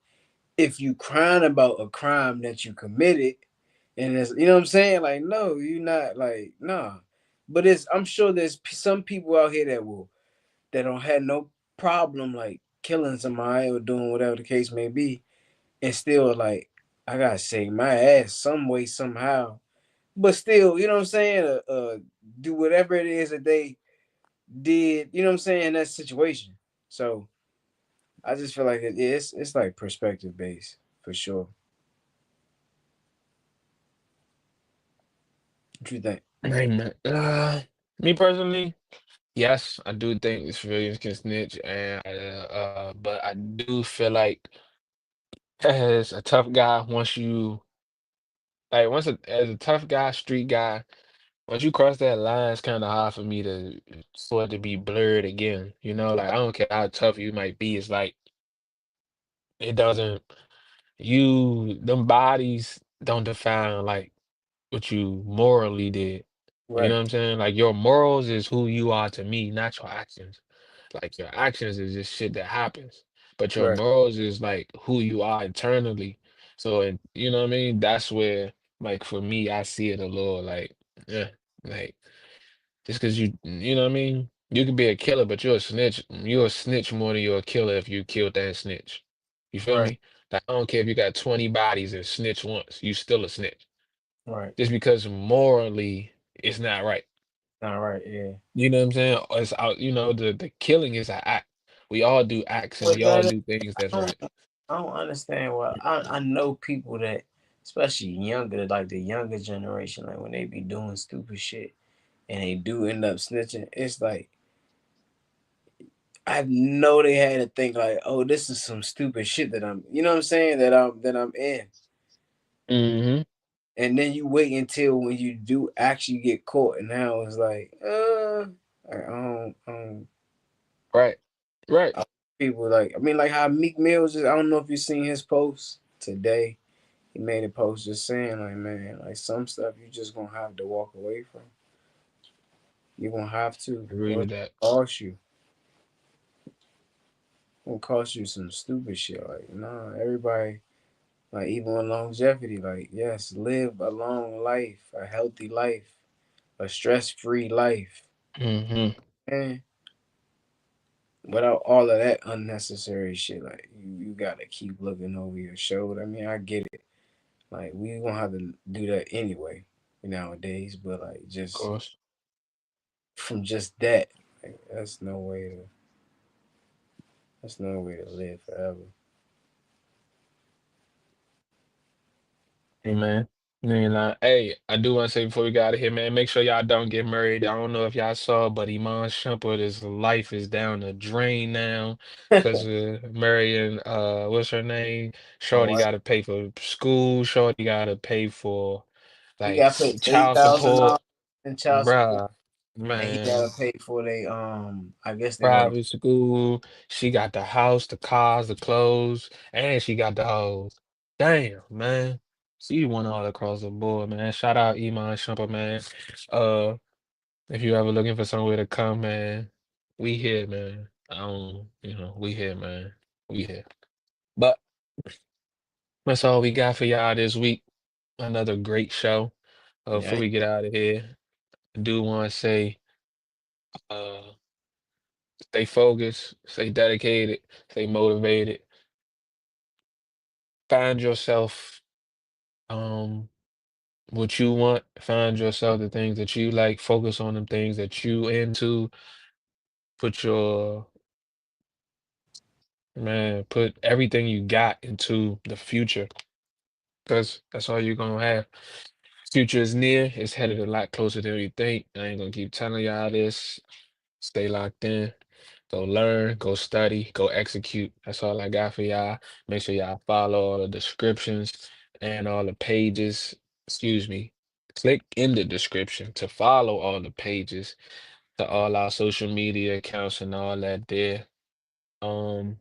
If you crying about a crime that you committed, and it's what I'm saying, like no, you not like nah. But it's I'm sure there's some people out here that don't have no problem like killing somebody or doing whatever the case may be, and still like I gotta save my ass some way somehow. But still, you know what I'm saying? Do whatever it is that they did, you know what I'm saying, in that situation. So I just feel like it's like perspective based for sure. What you think? Hey, man. Me personally, yes, I do think the civilians can snitch, and but I do feel like as a tough guy, once you like, as a tough guy, street guy, once you cross that line, it's kind of hard for me to for it to be blurred again. You know, like I don't care how tough you might be, it's like it doesn't. Them bodies don't define like what you morally did. You know Right, what I'm saying? Like your morals is who you are to me, not your actions. Like your actions is just shit that happens, but your right, morals is like who you are internally. So, and you know what I mean? That's where, like for me, I see it a little like, yeah, like just because you know what I mean? You could be a killer, but you're a snitch. You're a snitch more than you're a killer if you killed that snitch. You feel right, me? Like I don't care if you got 20 bodies and snitch once, you still a snitch. right. Just because morally it's not right. All right, yeah. You know what I'm saying? It's out, the killing is an act. We all do acts and But we all that do things that's I don't right. I don't understand why I know people that especially younger, like the younger generation, like when they be doing stupid shit and they do end up snitching, it's like I know they had to think like, oh, this is some stupid shit that I'm you know what I'm saying, that I'm in. Hmm And then you wait until when you do actually get caught and now it's like, Right. Right. people like I mean like how Meek Mill just I don't know if you seen his post today. He made a post just saying like man, like some stuff you just gonna have to walk away from. You're gonna have to. Agree Or with that. cost you. Gonna cost you some stupid shit. Like, nah, everybody like even with longevity, like, yes, live a long life, a healthy life, a stress free life. Hmm And without all of that unnecessary shit, like you gotta keep looking over your shoulder. I mean, I get it. Like we gonna have to do that anyway nowadays, but like Of just course. from just that, like, that's no way to live forever. Hey man. Hey, I do want to say before we got out of here, man, make sure y'all don't get married. I don't know if y'all saw, but Iman Shumpert, his life is down the drain now because marrying what's her name? My Shorty wife, gotta pay for school, Shorty gotta pay for he like got paid eight child thousand support. dollars in child support, Bruh, and he gotta man, pay for they I guess they go to private school. She got the house, the cars, the clothes, and she got the hoes. Damn, man. She won all across the board, man. Shout out Iman Shumpert, man. Uh, if you ever looking for somewhere to come, man, we here, man. I don't, we here, man. We here. But that's all we got for y'all this week. Another great show. Before Yeah, we get out of here, I do want to say, uh, stay focused, stay dedicated, stay motivated. Find yourself, um, what you want. Find yourself the things that you like. Focus on them things that you into. Put your put everything you got into the future, because that's all you're gonna have. Future is near. It's headed a lot closer than you think. I ain't gonna keep telling y'all this. Stay locked in. Go learn, go study, go execute. That's all I got for y'all. Make sure y'all follow all the descriptions and all the pages. Excuse me. Click in the description to follow all the pages, to all our social media accounts and all that there. Um,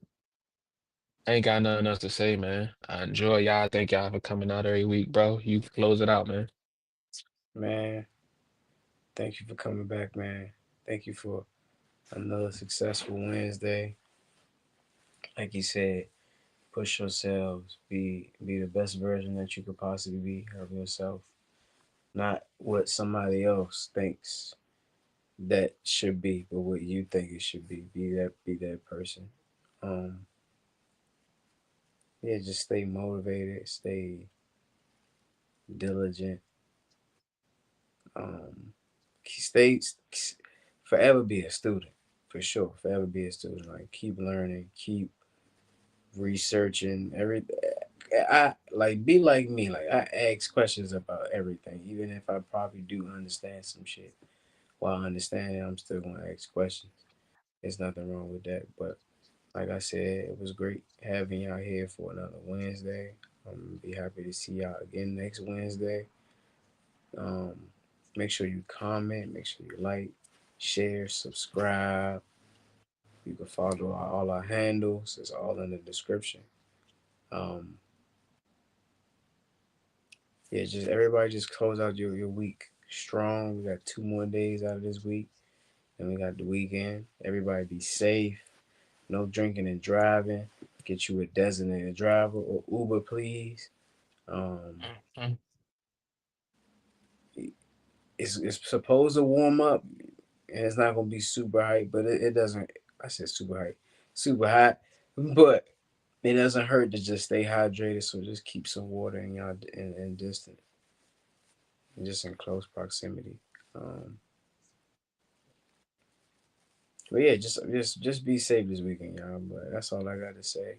I ain't got nothing else to say, man. I enjoy y'all. Thank y'all for coming out every week, bro. You close it out, man. man. Thank you for coming back, man. Thank you for another successful Wednesday. Like you said, push yourselves. Be the best version that you could possibly be of yourself. Not what somebody else thinks that should be, but what you think it should be. Be that person. Um, yeah, just stay motivated, stay diligent. Um, stay forever be a student for sure. Forever be a student. Like keep learning, keep researching everything. I like be like me. Like I ask questions about everything, even if I probably do understand some shit. While understanding, I'm still gonna ask questions. There's nothing wrong with that. But like I said, it was great having y'all here for another Wednesday. I'm be happy to see y'all again next Wednesday. Um, make sure you comment, make sure you like, share, subscribe. You can follow all our handles. It's all in the description. Um, yeah, just everybody just close out your week strong. We got 2 more days out of this week, and we got the weekend. Everybody be safe. No drinking and driving. Get you a designated driver or Uber, please. Um, Mhm. it's supposed to warm up, and it's not gonna be super hot, but it doesn't. I said super hot, super hot, but it doesn't hurt to just stay hydrated. So just keep some water in y'all in distance, just in close proximity. Um, but yeah, just be safe this weekend, y'all. But that's all I got to say.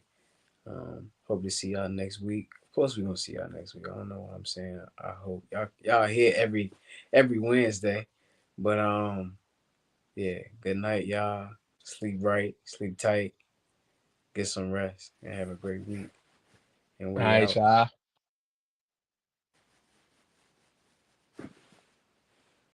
Hope to see y'all next week. Of course, we're gonna see y'all next week. I don't know what I'm saying. I hope y'all here every Wednesday. But yeah. Good night, y'all. Sleep right, sleep tight, get some rest, and have a great week. And All we right, out. y'all.